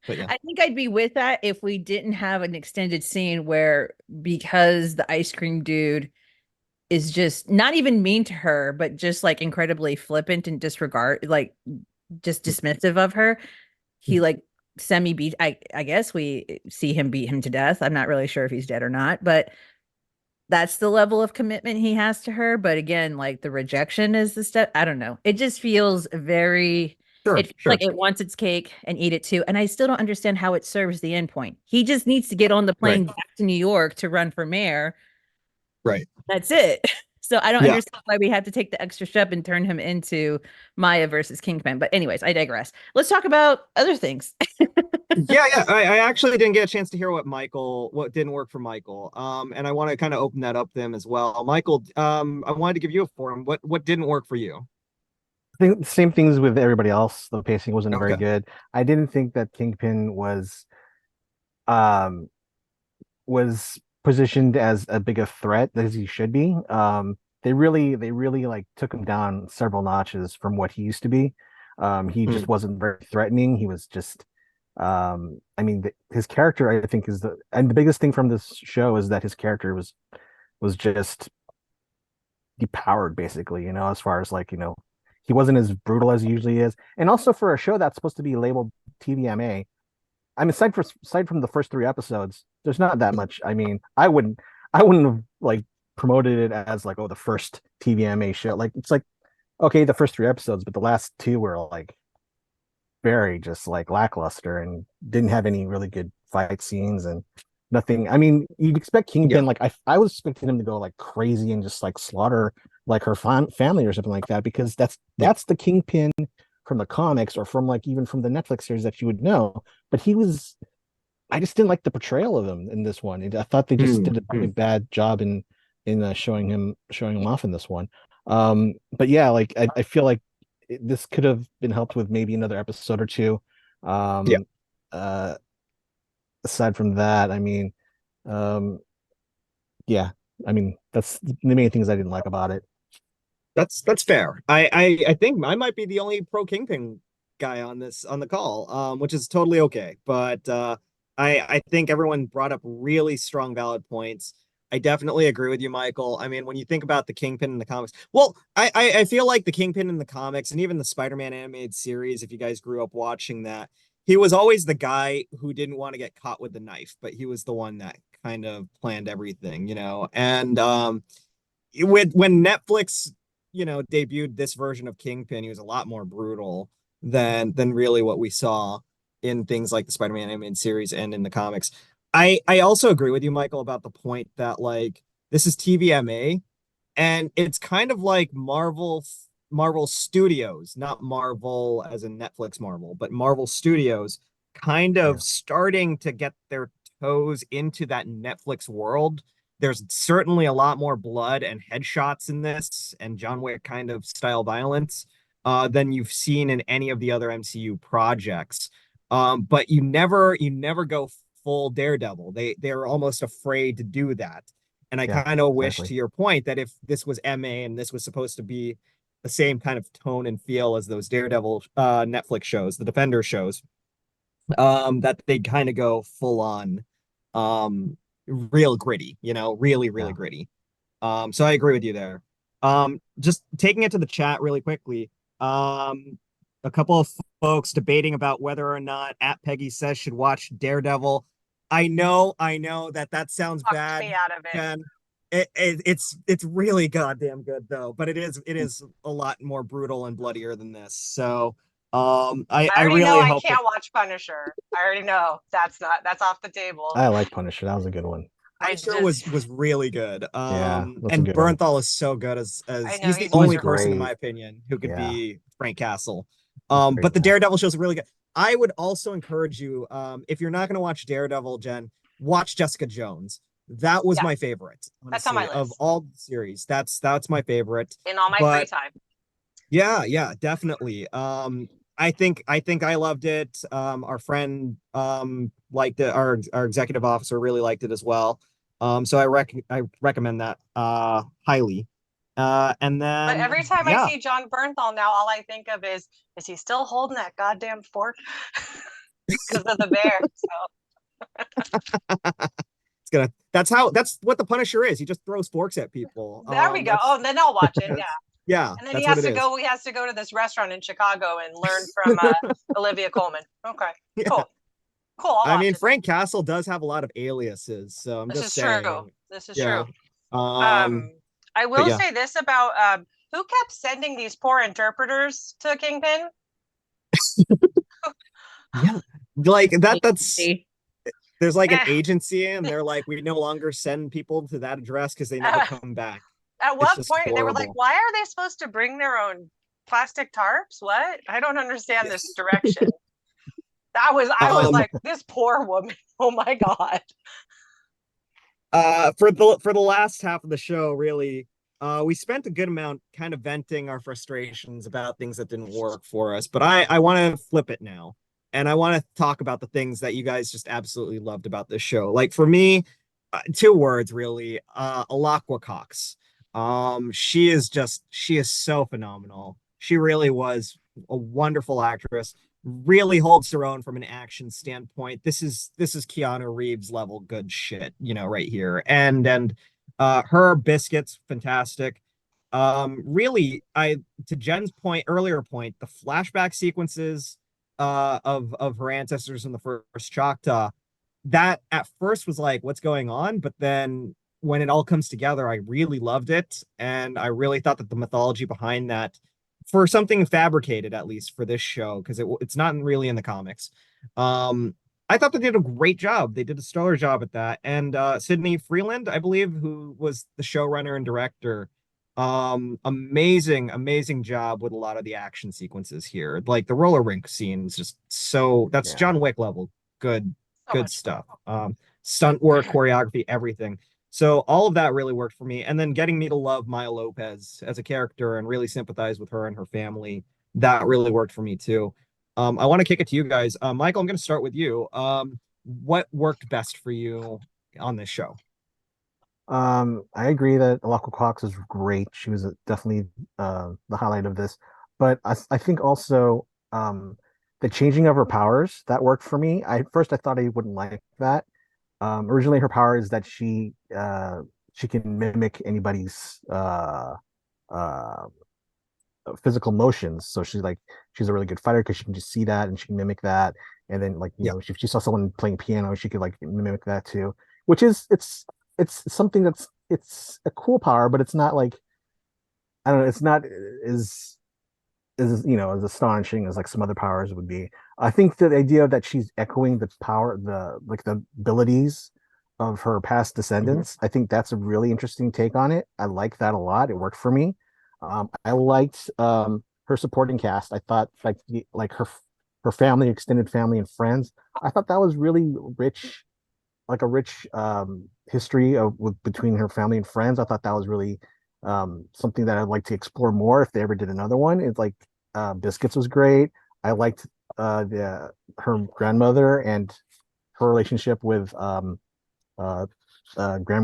Speaker 1: But yeah,
Speaker 3: I think I'd be with that if we didn't have an extended scene where because the ice cream dude is just not even mean to her, but just like incredibly flippant and disregard, like just dismissive of her. He like semi beat. I guess we see him beat him to death. I'm not really sure if he's dead or not, but that's the level of commitment he has to her. But again, like the rejection is the step. I don't know. It just feels very.
Speaker 1: sure,
Speaker 3: It feels like
Speaker 1: sure,
Speaker 3: it wants its cake and eat it too. And I still don't understand how it serves the end point. He just needs to get on the
Speaker 1: right,
Speaker 3: plane back to New York to run for mayor.
Speaker 1: right.
Speaker 3: That's it. So I don't
Speaker 1: Yeah,
Speaker 3: understand why we have to take the extra step and turn him into Maya versus Kingpin. But anyways, I digress. Let's talk about other things.
Speaker 1: yeah. I actually didn't get a chance to hear what didn't work for Michael. And I want to kind of open that up to him as well. Michael, I wanted to give you a forum. What didn't work for you?
Speaker 4: I think the same things with everybody else. The pacing wasn't very
Speaker 1: Okay.
Speaker 4: good. I didn't think that Kingpin um was positioned as a big a threat as he should be. They really like took him down several notches from what he used to be. He
Speaker 1: Hmm.
Speaker 4: just wasn't very threatening. He was just, I mean, his character, I think, and the biggest thing from this show is that his character was just depowered, basically. As far as like, he wasn't as brutal as he usually is, and also for a show that's supposed to be labeled TVMA. I mean, aside from the first three episodes, there's not that much. I mean, I wouldn't have like promoted it as like, oh, the first TVMA show. Like, it's like, okay, the first three episodes, but the last two were like very just like lackluster and didn't have any really good fight scenes and nothing. I mean, you'd expect
Speaker 1: Yeah,
Speaker 4: Kingpin, like I was expecting him to go like crazy and just like slaughter like her family or something like that, because
Speaker 1: yeah.
Speaker 4: that's the Kingpin from the comics or from like even from the Netflix series that you would know. But I just didn't like the portrayal of him in this one. I thought they just
Speaker 1: Hmm,
Speaker 4: did a
Speaker 1: hmm.
Speaker 4: really bad job in showing him off in this one. But yeah, like I feel like this could have been helped with maybe another episode or two.
Speaker 1: Yeah.
Speaker 4: Uh, Aside from that, I mean, um, yeah, I mean that's the main things I didn't like about it.
Speaker 1: That's fair. I think I might be the only pro Kingpin guy on the call, which is totally okay. But I think everyone brought up really strong, valid points. I definitely agree with you, Michael. I mean, when you think about the Kingpin in the comics, well, I feel like the Kingpin in the comics and even the Spider-Man animated series, if you guys grew up watching that, he was always the guy who didn't want to get caught with the knife, but he was the one that kind of planned everything, you know. And with when Netflix, debuted this version of Kingpin, he was a lot more brutal than really what we saw in things like the Spider-Man animated series and in the comics. I also agree with you, Michael, about the point that like this is TVMA and it's kind of like Marvel Studios, not Marvel as in Netflix Marvel, but Marvel Studios kind
Speaker 4: Yeah,
Speaker 1: of starting to get their toes into that Netflix world. There's certainly a lot more blood and headshots in this and John Wick kind of style violence than you've seen in any of the other MCU projects. But you never go full Daredevil. They're almost afraid to do that. And I
Speaker 4: yeah,
Speaker 1: kind of wish,
Speaker 4: exactly.
Speaker 1: to your point, that if this was MA and this was supposed to be the same kind of tone and feel as those Daredevil Netflix shows, the Defender shows, that they kind of go full on, real gritty, really, really
Speaker 4: Yeah.
Speaker 1: gritty. So I agree with you there. Just taking it to the chat really quickly. A couple of folks debating about whether or not at Peggy Says should watch Daredevil. I know that sounds
Speaker 2: Talked me
Speaker 1: bad,
Speaker 2: out of it.
Speaker 1: Jen. It's really goddamn good though, but it is a lot more brutal and bloodier than this. So I
Speaker 2: I
Speaker 1: I
Speaker 2: already know
Speaker 1: really
Speaker 2: I
Speaker 1: hope that
Speaker 2: can't watch Punisher. I already know that's off the table.
Speaker 4: I like Punisher. That was a good one.
Speaker 2: I
Speaker 1: Punisher
Speaker 2: just
Speaker 1: was really good.
Speaker 4: Yeah, that's a
Speaker 1: And
Speaker 4: good one.
Speaker 1: Bernthal is so good as
Speaker 2: I know
Speaker 1: he's the
Speaker 2: he's
Speaker 4: He's
Speaker 1: only
Speaker 2: wonderful.
Speaker 1: person in my
Speaker 4: great.
Speaker 1: opinion who could
Speaker 4: Yeah,
Speaker 1: be Frank Castle.
Speaker 4: he's great
Speaker 1: But
Speaker 4: in
Speaker 1: the
Speaker 4: that.
Speaker 1: Daredevil show is really good. I would also encourage you, if you're not going to watch Daredevil, Jen, watch Jessica Jones. That was
Speaker 2: Yeah,
Speaker 1: my favorite,
Speaker 2: that's on my
Speaker 1: honestly, of
Speaker 2: list
Speaker 1: all the series. That's my favorite.
Speaker 2: in all my free
Speaker 1: But
Speaker 2: time.
Speaker 1: yeah, definitely. I think I loved it. Our friend liked it. Our executive officer really liked it as well. So I recommend that highly. And
Speaker 2: But
Speaker 1: then
Speaker 2: every time I
Speaker 1: yeah,
Speaker 2: see John Bernthal now, all I think of is he still holding that goddamn fork? Because of the bear.
Speaker 1: that's what the Punisher is. He just throws forks at people.
Speaker 2: There we go.
Speaker 1: That's
Speaker 2: Oh, then I'll watch it. Yeah.
Speaker 1: that's yeah,
Speaker 2: And then
Speaker 1: that's what it is.
Speaker 2: he has to go to this restaurant in Chicago and learn from Olivia Colman. Okay.
Speaker 1: Yeah.
Speaker 2: Cool. Cool. I'll
Speaker 1: I
Speaker 2: watch
Speaker 1: mean,
Speaker 2: it then.
Speaker 1: Frank Castle does have a lot of aliases, so I'm
Speaker 2: This
Speaker 1: just
Speaker 2: is true.
Speaker 1: saying.
Speaker 2: This is
Speaker 1: Yeah.
Speaker 2: true.
Speaker 1: Um,
Speaker 2: Um, I
Speaker 1: but
Speaker 2: will
Speaker 1: yeah.
Speaker 2: say this about who kept sending these poor interpreters to Kingpin?
Speaker 1: Yeah. Like that's
Speaker 3: Agency.
Speaker 1: there's like an
Speaker 2: Eh,
Speaker 1: agency and they're like, we no longer send people to that address because they never come back.
Speaker 2: at
Speaker 1: It's
Speaker 2: what
Speaker 1: just
Speaker 2: point they were like,
Speaker 1: horrible.
Speaker 2: why are they supposed to bring their own plastic tarps? What? I don't understand this direction. I was
Speaker 1: Um
Speaker 2: like, this poor woman. Oh my God.
Speaker 1: for the last half of the show, really, we spent a good amount kind of venting our frustrations about things that didn't work for us. But I want to flip it now. And I want to talk about the things that you guys just absolutely loved about this show. Like for me, two words really, Alakwa Cox. She is so phenomenal. She really was a wonderful actress. Really holds her own from an action standpoint. This is Keanu Reeves level good shit, right here. And her biscuits, fantastic. Really, I to Jen's point, earlier point, the flashback sequences of her ancestors in the first Choctaw, that at first was like, what's going on? But then when it all comes together, I really loved it. And I really thought that the mythology behind that, for something fabricated, at least for this show, because it's not really in the comics. I thought they did a great job. They did a stellar job at that. And Sydney Freeland, I believe, who was the showrunner and director, amazing job with a lot of the action sequences here. Like the roller rink scene is just that's
Speaker 4: Yeah.
Speaker 1: John Wick level good
Speaker 2: So
Speaker 1: good
Speaker 2: much fun.
Speaker 1: stuff. Stunt work, choreography, everything. So all of that really worked for me. And then getting me to love Maya Lopez as a character and really sympathize with her and her family, that really worked for me too. I want to kick it to you guys. Michael, I'm going to start with you. What worked best for you on this show?
Speaker 4: I agree that Alaka Cox was great. She was definitely the highlight of this. But I think also the changing of her powers that worked for me. I thought I wouldn't like that. Originally, her power is that she can mimic anybody's uh, physical motions. So she's a really good fighter because she can just see that and she can mimic that. And then like
Speaker 1: Yeah.
Speaker 4: if she saw someone playing piano, she could like mimic that too. Which is it's something it's a cool power, but it's not like I don't know. It's not as as astonishing as like some other powers would be. I think the idea that she's echoing the power, the abilities of her past descendants, I think that's a really interesting take on it. I like that a lot. It worked for me. I liked her supporting cast. I thought like her family, extended family, and friends. I thought that was really rich, like a rich history between her family and friends. I thought that was really something that I'd like to explore more if they ever did another one. It's like Biscuits was great. I liked her grandmother and her relationship with uh,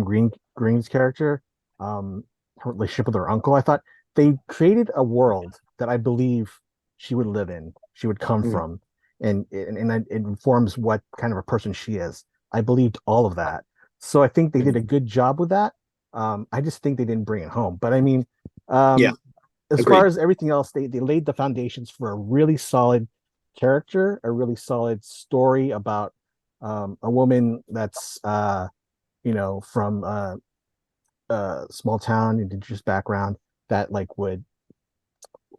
Speaker 4: Green's character, her relationship with her uncle. I thought they created a world that I believe she would live in, she would come
Speaker 1: Mm.
Speaker 4: from, and it informs what kind of a person she is. I believed all of that. So I think they did a good job with that. I just think they didn't bring it home. But I mean,
Speaker 1: Yeah,
Speaker 4: as far
Speaker 1: agreed.
Speaker 4: as everything else, they laid the foundations for a really solid character, a really solid story about a woman that's from small town indigenous background that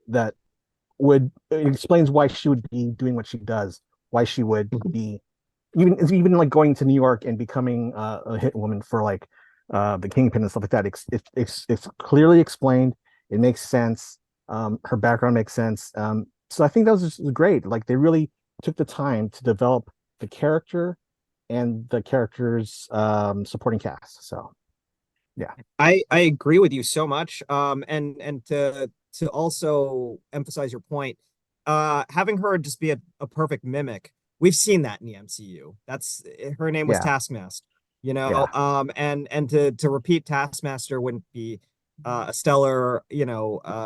Speaker 4: that would it explains why she would be doing what she does, why she would
Speaker 1: Mhm.
Speaker 4: be even like going to New York and becoming a hit woman for like the Kingpin and stuff like that. It's clearly explained. It makes sense. Her background makes sense. So I think that was just great. Like they really took the time to develop the character and the character's supporting cast. So yeah.
Speaker 1: I agree with you so much. And to also emphasize your point, having her just be a perfect mimic, we've seen that in the MCU. That's her name was
Speaker 4: Yeah.
Speaker 1: Taskmaster, you know.
Speaker 4: Yeah.
Speaker 1: And to repeat Taskmaster wouldn't be a stellar,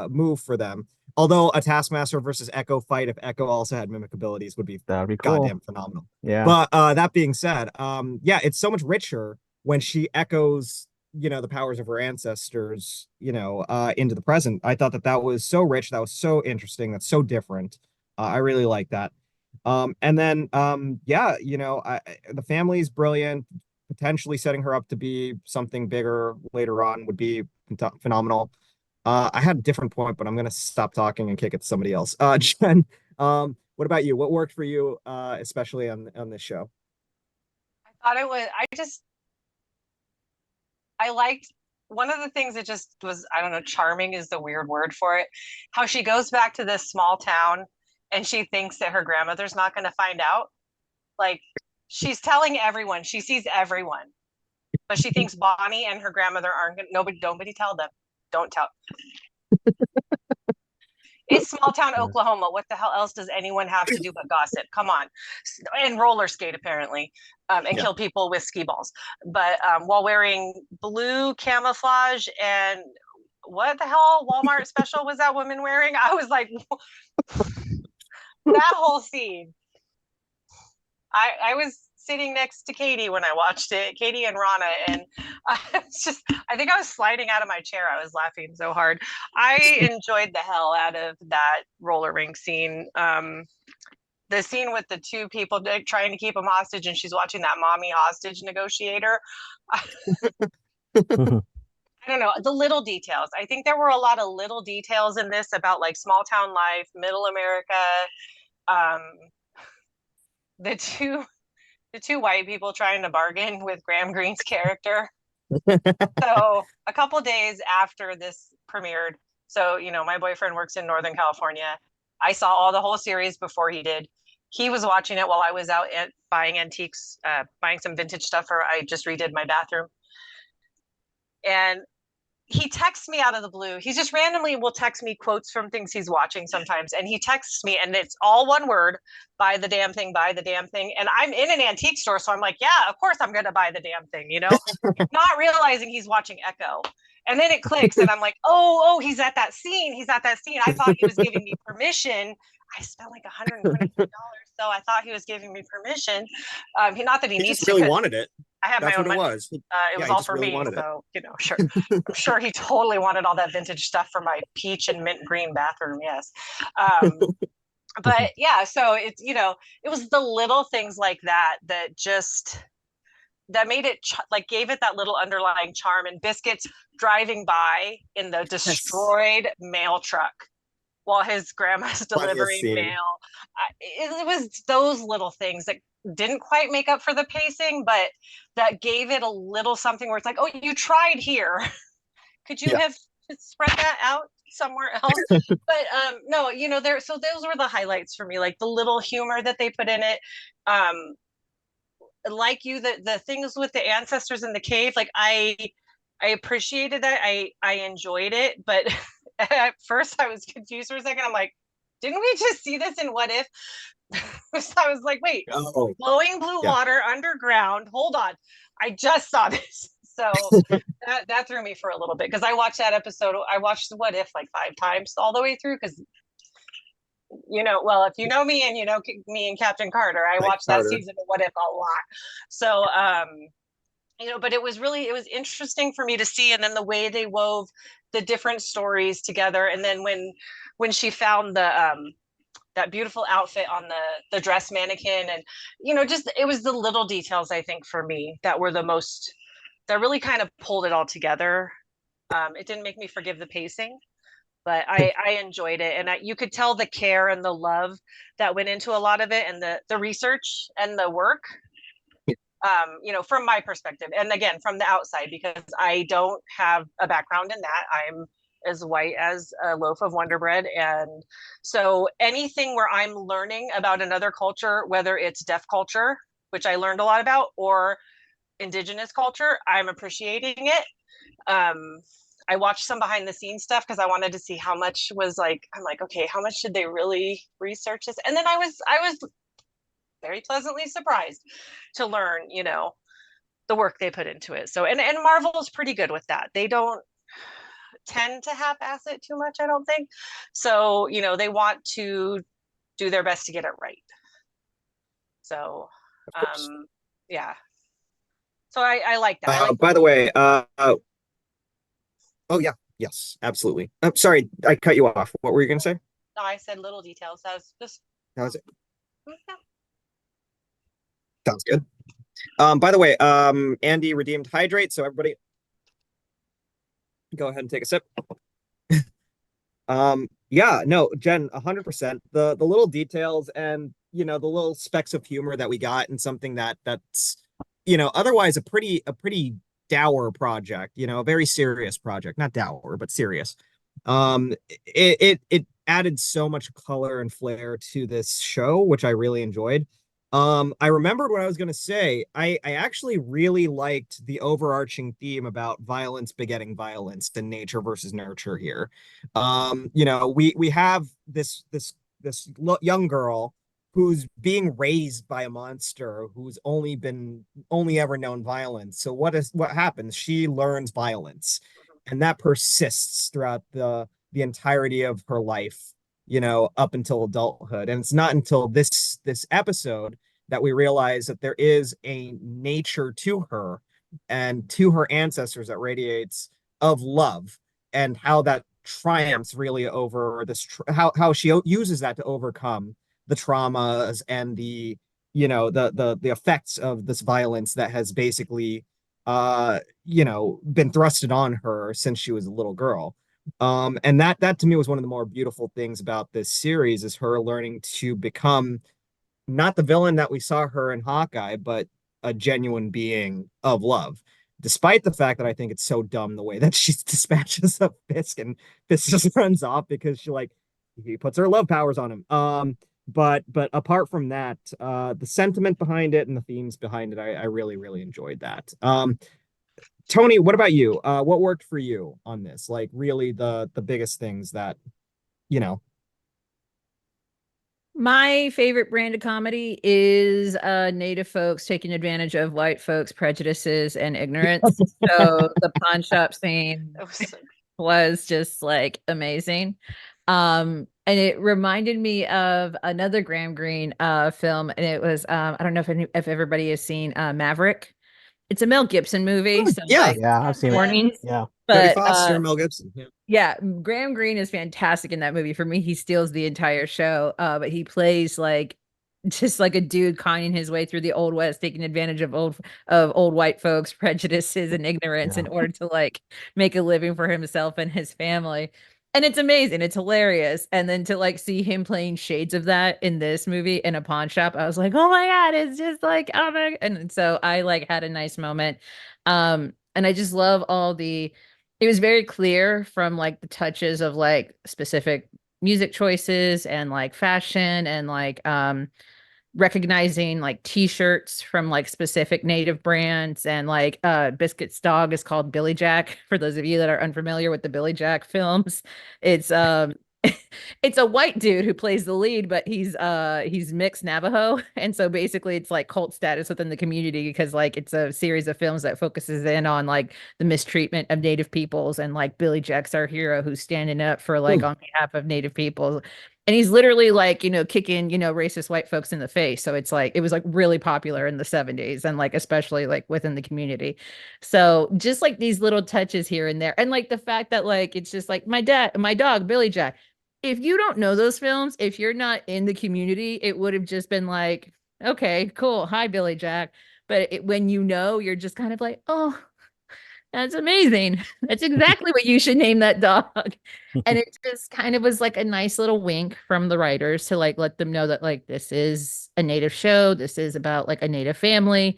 Speaker 1: move for them. Although a Taskmaster versus Echo fight, if Echo also had mimic abilities, would be
Speaker 4: That'd be cool.
Speaker 1: goddamn phenomenal.
Speaker 4: Yeah.
Speaker 1: But that being said, yeah, it's so much richer when she echoes the powers of her ancestors into the present. I thought that was so rich, that was so interesting, that's so different. I really like that. And then yeah, the family's brilliant. Potentially setting her up to be something bigger later on would be phenomenal. I had a different point, but I'm gonna stop talking and kick it to somebody else. Jen, what about you? What worked for you, especially on this show?
Speaker 2: I thought it was, I liked one of the things that just was, I don't know, charming is the weird word for it. How she goes back to this small town and she thinks that her grandmother's not going to find out. Like she's telling everyone, she sees everyone, but she thinks Bonnie and her grandmother aren't going to, nobody tell them. Don't tell. It's small town
Speaker 4: Yeah.
Speaker 2: Oklahoma. What the hell else does anyone have to do but gossip? Come on, and roller skate apparently, and
Speaker 1: Yeah.
Speaker 2: kill people with ski balls. But while wearing blue camouflage and what the hell Walmart special was that woman wearing? I was like, that whole scene. I was sitting next to Katie when I watched it, Katie and Rana, and I think I was sliding out of my chair. I was laughing so hard. I enjoyed the hell out of that roller rink scene. The scene with the two people trying to keep him hostage, and she's watching that mommy hostage negotiator. I don't know, the little details. I think there were a lot of little details in this about like small town life, middle America. Um, the two white people trying to bargain with Graham Greene's character. So a couple days after this premiered, so my boyfriend works in Northern California. I saw all the whole series before he did. He was watching it while I was out buying antiques, buying some vintage stuff, or I just redid my bathroom. And he texts me out of the blue. He just randomly will text me quotes from things he's watching sometimes. And he texts me and it's all one word, buy the damn thing, buy the damn thing. And I'm in an antique store. So I'm like, yeah, of course I'm going to buy the damn thing, not realizing he's watching Echo. And then it clicks and I'm like, oh, he's at that scene. He's at that scene. I thought he was giving me permission. I spent like $125. So I thought he was giving me permission. Not that he needs
Speaker 1: just
Speaker 2: to.
Speaker 1: really wanted it.
Speaker 2: I have
Speaker 1: That's
Speaker 2: my own
Speaker 1: what it
Speaker 2: money.
Speaker 1: was.
Speaker 2: It was all for really me. So, sure. I'm sure he totally wanted all that vintage stuff for my peach and mint green bathroom. Yes. But yeah, so it's, it was the little things like that that made it like gave it that little underlying charm. And Biscuit's driving by in the destroyed mail truck while his grandma's delivering mail. It was those little things that didn't quite make up for the pacing, but that gave it a little something where it's like, oh, you tried here. Could you have spread that out somewhere else? But no, so those were the highlights for me, like the little humor that they put in it. Like the things with the ancestors in the cave, like I appreciated that. I enjoyed it, but at first I was confused for a second. I'm like, didn't we just see this in What If? So I was like, wait, blowing blue water underground. Hold on. I just saw this. So that threw me for a little bit because I watched that episode. I watched What If like 5 times all the way through because, well, if you know me and you know me and Captain Carter, I watched that season of What If a lot. So, but it was interesting for me to see. And then the way they wove the different stories together. And then when she found that beautiful outfit on the dress mannequin and, just, it was the little details, I think for me that were that really kind of pulled it all together. It didn't make me forgive the pacing, but I enjoyed it. And you could tell the care and the love that went into a lot of it and the research and the work, from my perspective. And again, from the outside, because I don't have a background in that. I'm as white as a loaf of Wonder Bread. And so anything where I'm learning about another culture, whether it's deaf culture, which I learned a lot about, or indigenous culture, I'm appreciating it. I watched some behind the scenes stuff because I wanted to see how much was I'm like, okay, how much did they really research this? And then I was very pleasantly surprised to learn, the work they put into it. So, and Marvel is pretty good with that. They don't tend to half-ass it too much, I don't think. So, they want to do their best to get it right. So, yeah. So I like that.
Speaker 1: By the way, oh yeah, yes, absolutely. I'm sorry, I cut you off. What were you gonna say?
Speaker 2: No, I said little details. That was just.
Speaker 1: That was it.
Speaker 2: Yeah.
Speaker 1: Sounds good. By the way, Andy redeemed hydrate, so everybody go ahead and take a sip. Yeah, no, Jen, 100%. The little details and the little specks of humor that we got and something that's otherwise a pretty dour project, a very serious project, not dour, but serious. It added so much color and flair to this show, which I really enjoyed. I remembered what I was going to say. I actually really liked the overarching theme about violence begetting violence and nature versus nurture here. We have this young girl who's being raised by a monster who's only ever known violence. So what happens? She learns violence, and that persists throughout the entirety of her life, up until adulthood. And it's not until this episode that we realize that there is a nature to her and to her ancestors that radiates of love, and how that triumphs really over this how she uses that to overcome the traumas and the the effects of this violence that has basically been thrusted on her since she was a little girl. And that to me was one of the more beautiful things about this series, is her learning to become not the villain that we saw her in Hawkeye, but a genuine being of love. Despite the fact that I think it's so dumb the way that she dispatches up Fisk, and Fisk just runs off because he puts her love powers on him. But apart from that, the sentiment behind it and the themes behind it, I really, really enjoyed that. Toni, what about you? What worked for you on this? Like really the biggest things that, you know.
Speaker 3: My favorite brand of comedy is Native folks taking advantage of white folks' prejudices and ignorance. So the pawn shop scene
Speaker 2: That was so
Speaker 3: was just like amazing. And it reminded me of another Graham Greene film, and it was I don't know if everybody has seen Maverick. It's a Mel Gibson movie, so
Speaker 1: Yeah,
Speaker 3: like
Speaker 4: Yeah, I've seen it.
Speaker 3: warnings.
Speaker 4: Yeah.
Speaker 1: Jodie
Speaker 3: But
Speaker 1: Foster, Mel Gibson. Yeah.
Speaker 3: yeah, Graham Greene is fantastic in that movie. For me, he steals the entire show. But he plays like just like a dude conning his way through the old west, taking advantage of old white folks' prejudices and ignorance
Speaker 4: Yeah.
Speaker 3: in order to like make a living for himself and his family. And it's amazing. It's hilarious. And then to like see him playing shades of that in this movie in a pawn shop, I was like, oh my God, it's just like, oh my. And so I like had a nice moment. And I just love all the, it was very clear from like the touches of like specific music choices and like fashion and like recognizing like t-shirts from like specific native brands and like Biscuit's dog is called Billy Jack for those of you that are unfamiliar with the Billy Jack films. It's it's a white dude who plays the lead, but he's mixed Navajo. And so basically it's like cult status within the community because like it's a series of films that focuses in on like the mistreatment of native peoples, and like Billy Jack's our hero who's standing up for like
Speaker 1: Hmm.
Speaker 3: on behalf of native people. And he's literally like, kicking, racist white folks in the face. So it's like, it was like really popular in the 70s and like, especially like within the community. So just like these little touches here and there. And like the fact that like, it's just like my dog, Billy Jack. If you don't know those films, if you're not in the community, it would have just been like, okay, cool. Hi, Billy Jack. But when you're just kind of like, oh, that's amazing. That's exactly what you should name that dog. And it just kind of was like a nice little wink from the writers to like let them know that like this is a native show. This is about like a native family.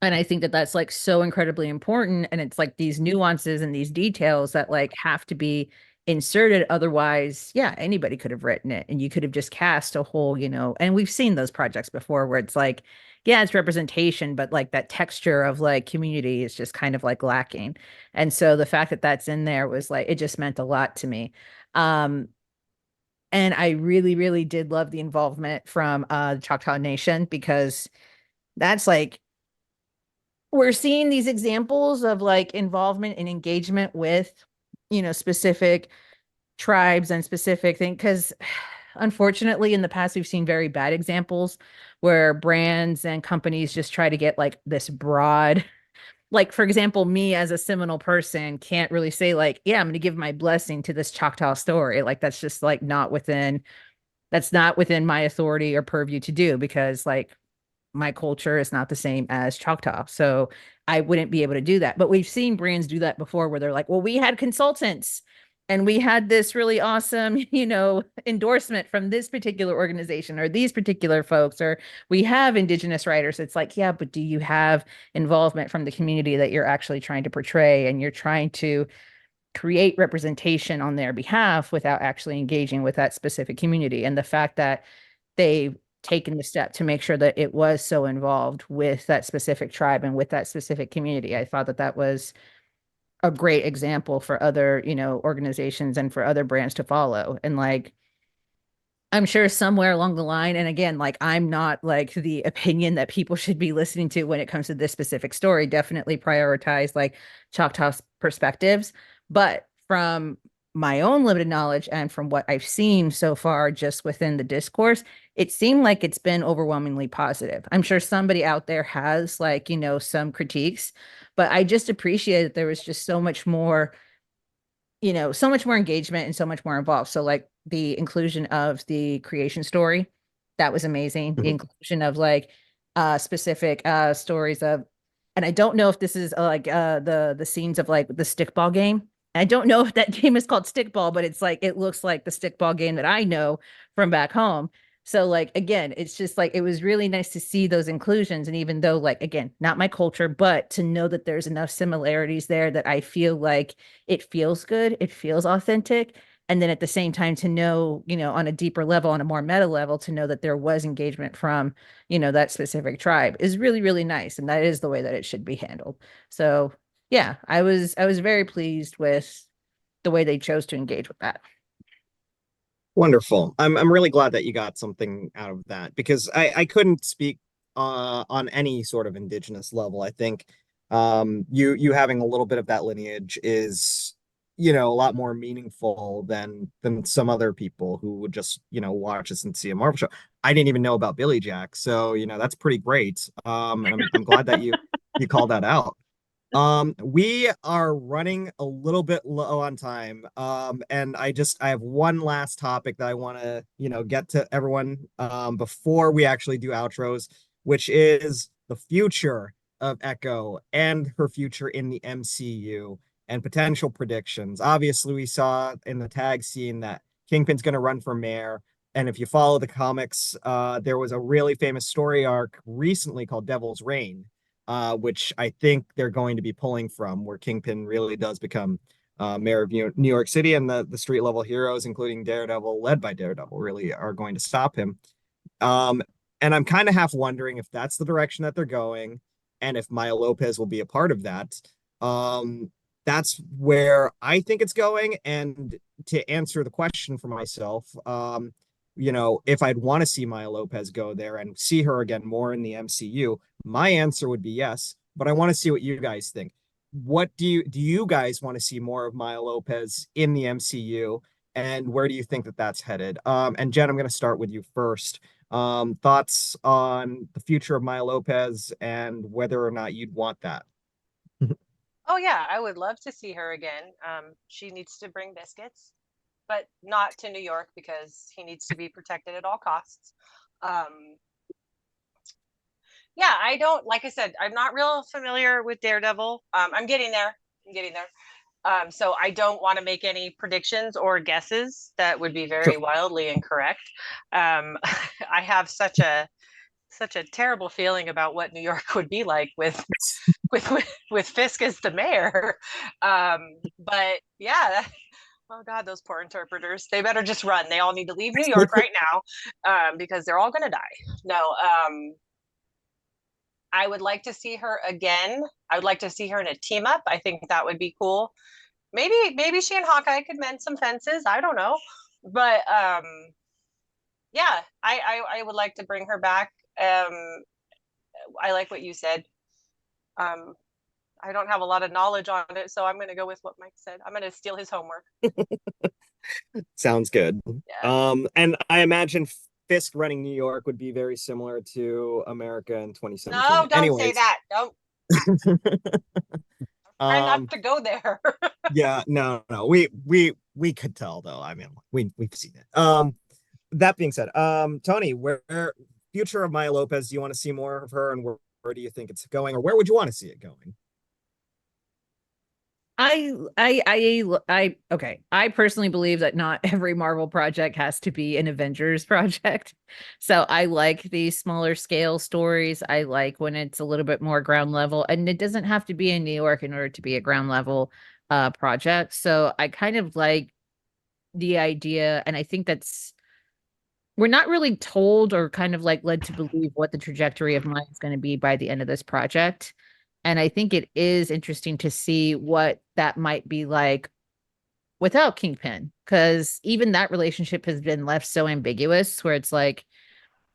Speaker 3: And I think that that's like so incredibly important. And it's like these nuances and these details that like have to be inserted. Otherwise, yeah, anybody could have written it and you could have just cast a whole, and we've seen those projects before where it's like, yeah, it's representation, but like that texture of like community is just kind of like lacking. And so the fact that that's in there was like, it just meant a lot to me. Um, and I really, really did love the involvement from the Choctaw Nation because that's like, we're seeing these examples of like involvement and engagement with specific tribes and specific things because unfortunately in the past we've seen very bad examples where brands and companies just try to get like this broad, like for example me as a Seminole person can't really say like, yeah, I'm going to give my blessing to this Choctaw story. Like that's just like that's not within my authority or purview to do because like my culture is not the same as Choctaw. So I wouldn't be able to do that. But we've seen brands do that before where they're like, well, we had consultants and we had this really awesome, endorsement from this particular organization or these particular folks, or we have Indigenous writers. It's like, yeah, but do you have involvement from the community that you're actually trying to portray and you're trying to create representation on their behalf without actually engaging with that specific community? And the fact that they've taken the step to make sure that it was so involved with that specific tribe and with that specific community. I thought that that was a great example for other, organizations and for other brands to follow. And like, I'm sure somewhere along the line, and again, like I'm not like the opinion that people should be listening to when it comes to this specific story. Definitely prioritize like Choctaw perspectives. But from my own limited knowledge and from what I've seen so far, just within the discourse, it seemed like it's been overwhelmingly positive. I'm sure somebody out there has like, some critiques, but I just appreciate that there was just so much more, so much more engagement and so much more involved. So like the inclusion of the creation story, that was amazing. The
Speaker 4: Mhm.
Speaker 3: inclusion of like specific stories of, and I don't know if this is like the scenes of like the stickball game. I don't know if that game is called stickball, but it's like it looks like the stickball game that I know from back home. So like again, it's just like it was really nice to see those inclusions. And even though like again, not my culture, but to know that there's enough similarities there that I feel like it feels good, it feels authentic, And then at the same time to know, on a deeper level, on a more meta level, to know that there was engagement from, that specific tribe is really, really nice. And that is the way that it should be handled. So yeah, I was very pleased with the way they chose to engage with that.
Speaker 1: Wonderful. I'm really glad that you got something out of that because I couldn't speak on any sort of indigenous level. I think you having a little bit of that lineage is a lot more meaningful than some other people who would just watch us and see a Marvel show. I didn't even know about Billy Jack, so that's pretty great. And I'm glad that you called that out. We are running a little bit low on time. And I have one last topic that I want to, get to everyone before we actually do outros, which is the future of Echo and her future in the MCU and potential predictions. Obviously, we saw in the tag scene that Kingpin's going to run for mayor. And if you follow the comics, there was a really famous story arc recently called Devil's Reign, which I think they're going to be pulling from, where Kingpin really does become mayor of New York City, and the street level heroes, including Daredevil, led by Daredevil, really are going to stop him. Um, and I'm kind of half wondering if that's the direction that they're going, and if Maya Lopez will be a part of that. Um, that's where I think it's going. And to answer the question for myself, if I'd want to see Maya Lopez go there and see her again more in the MCU, my answer would be yes. But I want to see what you guys think. What do you guys want to see more of Maya Lopez in the MCU, and where do you think that that's headed? And Jen, I'm going to start with you first. Thoughts on the future of Maya Lopez and whether or not you'd want that?
Speaker 2: Oh yeah, I would love to see her again. She needs to bring biscuits, but not to New York because he needs to be protected at all costs. Um, yeah, I don't, like I said, I'm not real familiar with Daredevil. I'm getting there. I'm getting there. So I don't want to make any predictions or guesses that would be
Speaker 1: Sure.
Speaker 2: very wildly incorrect. I have such a terrible feeling about what New York would be like with Fisk as the mayor. But yeah, oh God, those poor interpreters. They better just run. They all need to leave New York right now, because they're all gonna die. No, I would like to see her again. I would like to see her in a team up. I think that would be cool. Maybe she and Hawkeye could mend some fences. I don't know. But yeah, I would like to bring her back. I like what you said. Um, I don't have a lot of knowledge on it, so I'm going to go with what Mike said. I'm going to steal his homework.
Speaker 1: Sounds good.
Speaker 2: Yeah.
Speaker 1: And I imagine Fisk running New York would be very similar to America in
Speaker 2: No,
Speaker 1: 2017.
Speaker 2: don't say
Speaker 1: Anyways,
Speaker 2: that. Don't try not
Speaker 1: um,
Speaker 2: to go there.
Speaker 1: yeah, no, we could tell though. I mean, we've seen it. That being said, Tony, where future of Maya Lopez, do you want to see more of her, and where do you think it's going, or where would you want to see it going?
Speaker 3: Okay. I personally believe that not every Marvel project has to be an Avengers project. So I like these smaller scale stories. I like when it's a little bit more ground level, and it doesn't have to be in New York in order to be a ground level project. So I kind of like the idea, and I think that's we're not really told or kind of like led to believe what the trajectory of Maya is going to be by the end of this project. And I think it is interesting to see what that might be like without Kingpin, because even that relationship has been left so ambiguous, where it's like,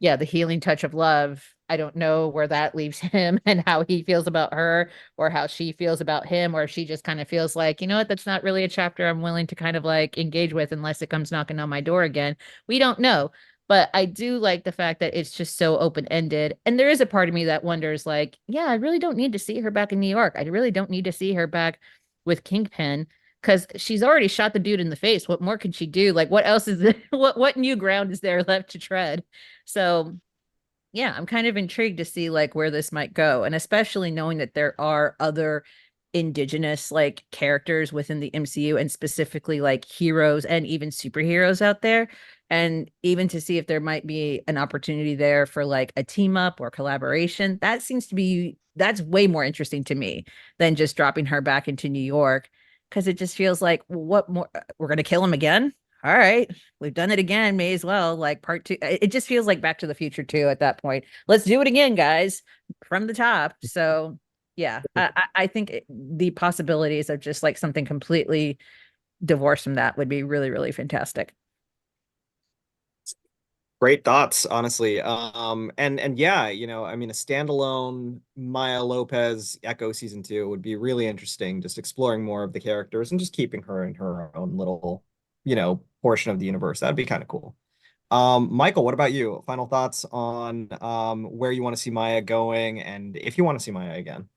Speaker 3: yeah, the healing touch of love. I don't know where that leaves him and how he feels about her, or how she feels about him, or if she just kind of feels like, you know what, that's not really a chapter I'm willing to kind of like engage with unless it comes knocking on my door again. We don't know. But I do like the fact that it's just so open-ended. And there is a part of me that wonders, like, yeah, I really don't need to see her back in New York. I really don't need to see her back with Kingpin, because she's already shot the dude in the face. What more can she do? Like, what else is there? What new ground is there left to tread? So yeah, I'm kind of intrigued to see like where this might go, and especially knowing that there are other indigenous like characters within the MCU, and specifically like heroes and even superheroes out there, and even to see if there might be an opportunity there for like a team up or collaboration. That's way more interesting to me than just dropping her back into New York, because it just feels like, what more, we're going to kill him again? all right, we've done it again. May as well. Like part two. It just feels like Back to the Future 2 at that point. Let's do it again, guys, from the top. So yeah, I think the possibilities of just like something completely divorced from that would be really, really fantastic.
Speaker 1: Great thoughts, honestly. And yeah, I mean, a standalone Maya Lopez Echo season 2 would be really interesting, just exploring more of the characters and just keeping her in her own little, portion of the universe. That'd be kind of cool. Michael, what about you? Final thoughts on where you want to see Maya going and if you want to see Maya again?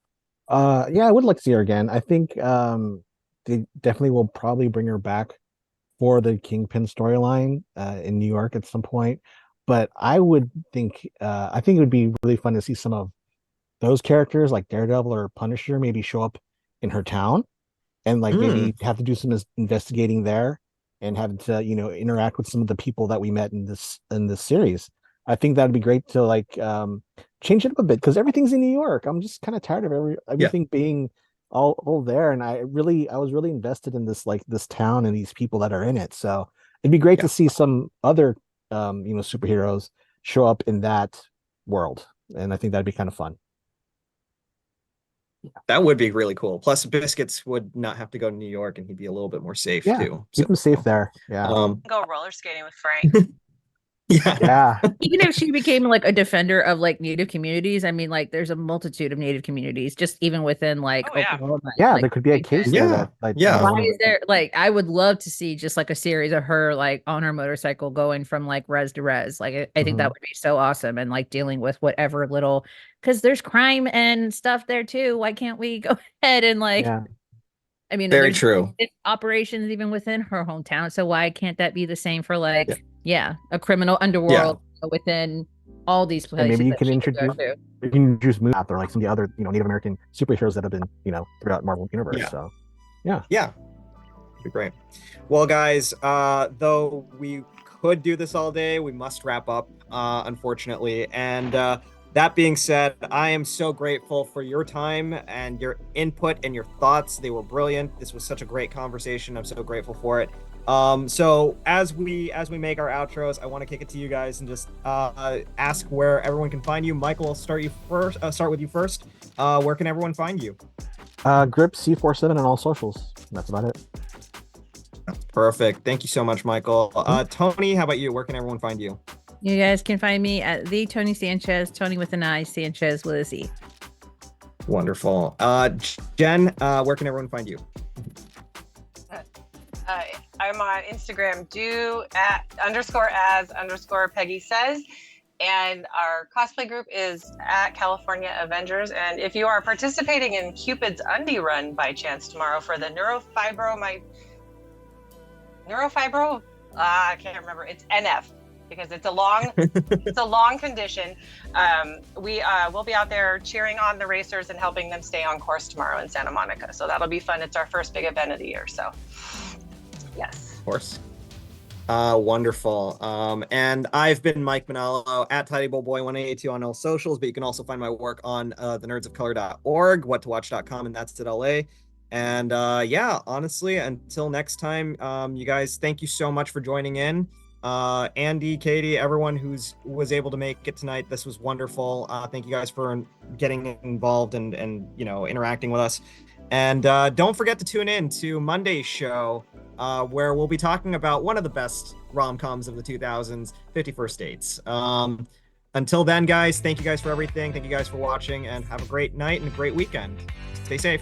Speaker 4: Yeah, I would like to see her again. I think they definitely will probably bring her back for the Kingpin storyline in New York at some point. But I think it would be really fun to see some of those characters like Daredevil or Punisher maybe show up in her town and like
Speaker 1: Mm,
Speaker 4: maybe have to do some investigating there and having to interact with some of the people that we met in this series. I think that'd be great to like change it up a bit because everything's in New York. I'm just kind of tired of
Speaker 1: yeah,
Speaker 4: everything being all there, and I was really invested in this town and these people that are in it. So it'd be great
Speaker 1: yeah.
Speaker 4: to see some other superheroes show up in that world, and I think that'd be kind of fun.
Speaker 1: That would be really cool. Plus, Biscuits would not have to go to New York and he'd be a little bit more safe
Speaker 4: Yeah,
Speaker 1: too.
Speaker 4: keep
Speaker 1: So,
Speaker 4: them safe there. Yeah,
Speaker 1: um,
Speaker 2: Go roller skating with Frank.
Speaker 1: yeah,
Speaker 4: yeah,
Speaker 3: Even if she became like a defender of like Native communities, I mean, like there's a multitude of Native communities, just even within like
Speaker 2: Oh yeah.
Speaker 3: Oklahoma.
Speaker 4: yeah.
Speaker 3: Like,
Speaker 4: There could be a case there
Speaker 1: yeah,
Speaker 4: that like
Speaker 1: yeah.
Speaker 3: why
Speaker 4: one of
Speaker 3: is there like I would love to see just like a series of her like on her motorcycle going from like res to res. Like I think that
Speaker 4: Mhm.
Speaker 3: would be so awesome and like dealing with whatever little because there's crime and stuff there too. Why can't we go ahead and like
Speaker 4: Yeah,
Speaker 3: I mean, and
Speaker 1: Very
Speaker 3: there's
Speaker 1: true.
Speaker 3: operations even within her hometown. So why can't that be the same for
Speaker 1: Yeah,
Speaker 3: like, yeah, a criminal
Speaker 1: yeah,
Speaker 3: underworld within all these
Speaker 4: and maybe
Speaker 3: places that she could go to?
Speaker 4: you can introduce Moonpath or like some of the other Native American superheroes that have been throughout Marvel universe.
Speaker 1: yeah,
Speaker 4: So yeah,
Speaker 1: yeah. Be great. Well, guys, though we could do this all day, we must wrap up, unfortunately. And that being said, I am so grateful for your time and your input and your thoughts. They were brilliant. This was such a great conversation. I'm so grateful for it. So as we make our outros, I want to kick it to you guys and just ask where everyone can find you. Michael, I'll start with you first. Where can everyone find you?
Speaker 4: Grip C47 on all socials. That's about it.
Speaker 1: Perfect. Thank you so much, Michael.
Speaker 4: Mhm.
Speaker 1: Tony, how about you? Where can everyone find you?
Speaker 3: You guys can find me at the Toni Sanchez, Tony with an I, Sanchez with a Z.
Speaker 1: Wonderful. Jen, where can everyone find you?
Speaker 2: I'm on Instagram, do at _as_ Peggy says. And our cosplay group is at California Avengers. And if you are participating in Cupid's Undie Run by chance tomorrow for the neurofibro, I can't remember. It's NF because it's a long condition. We will be out there cheering on the racers and helping them stay on course tomorrow in Santa Monica. So that'll be fun. It's our first big event of the year. So yes.
Speaker 1: Of course. Wonderful. And I've been Mike Manalo at TidyBowlBoy182 on all socials, but you can also find my work on thenerdsofcolor.org, whattowatch.com, and that's at LA. And yeah, honestly, until next time, you guys, thank you so much for joining in. Andy, Katie, everyone was able to make it tonight. This was wonderful. Thank you guys for getting involved and interacting with us. And don't forget to tune in to Monday's show, where we'll be talking about one of the best rom-coms of the 2000s, 50 First Dates. Until then, guys, thank you guys for everything. Thank you guys for watching, and have a great night and a great weekend. Stay safe.